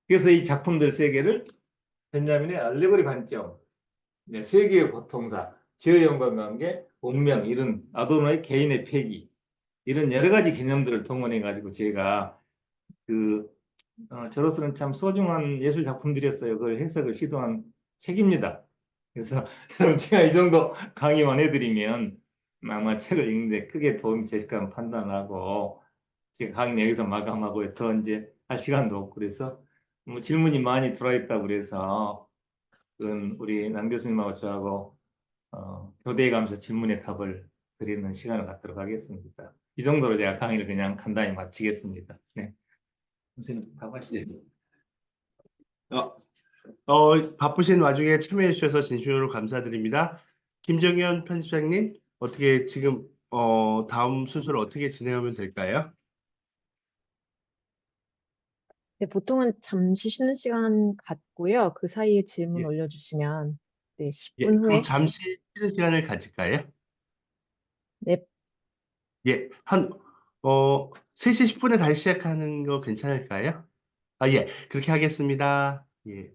그래서 이 작품들 세 개를 벤자민의 알레고리 관점, 세계의 고통사, 지혜연관관계, 운명 이런 아도노의 개인의 패기 이런 여러 가지 개념들을 동원해 가지고 제가 저로서는 참 소중한 예술 작품들이었어요. 그 해석을 시도한 책입니다. 그래서 제가 이 정도 강의만 해드리면 아마 책을 읽는데 크게 도움이 될까 판단하고 지금 강의는 여기서 마감하고 더 이제 할 시간도 없고 그래서 뭐 질문이 많이 들어있다고 그래서 그건 우리 남 교수님하고 저하고 교대해 가면서 질문에 답을 드리는 시간을 갖도록 하겠습니다. 이 정도로 제가 강의를 그냥 간단히 마치겠습니다. 네. 선생님 답하시죠. 바쁘신 와중에 참여해 주셔서 진심으로 감사드립니다. 김정현 편집장님, 어떻게 지금 다음 순서를 어떻게 진행하면 될까요? 네, 보통은 잠시 쉬는 시간 갖고요. 그 사이에 질문 예, 올려주시면 네, 예, 10분 그럼 후에 잠시 쉬는 시간을 가질까요? 네, 예, 한 3시 10분에 다시 시작하는 거 괜찮을까요? 예, 그렇게 하겠습니다. 예.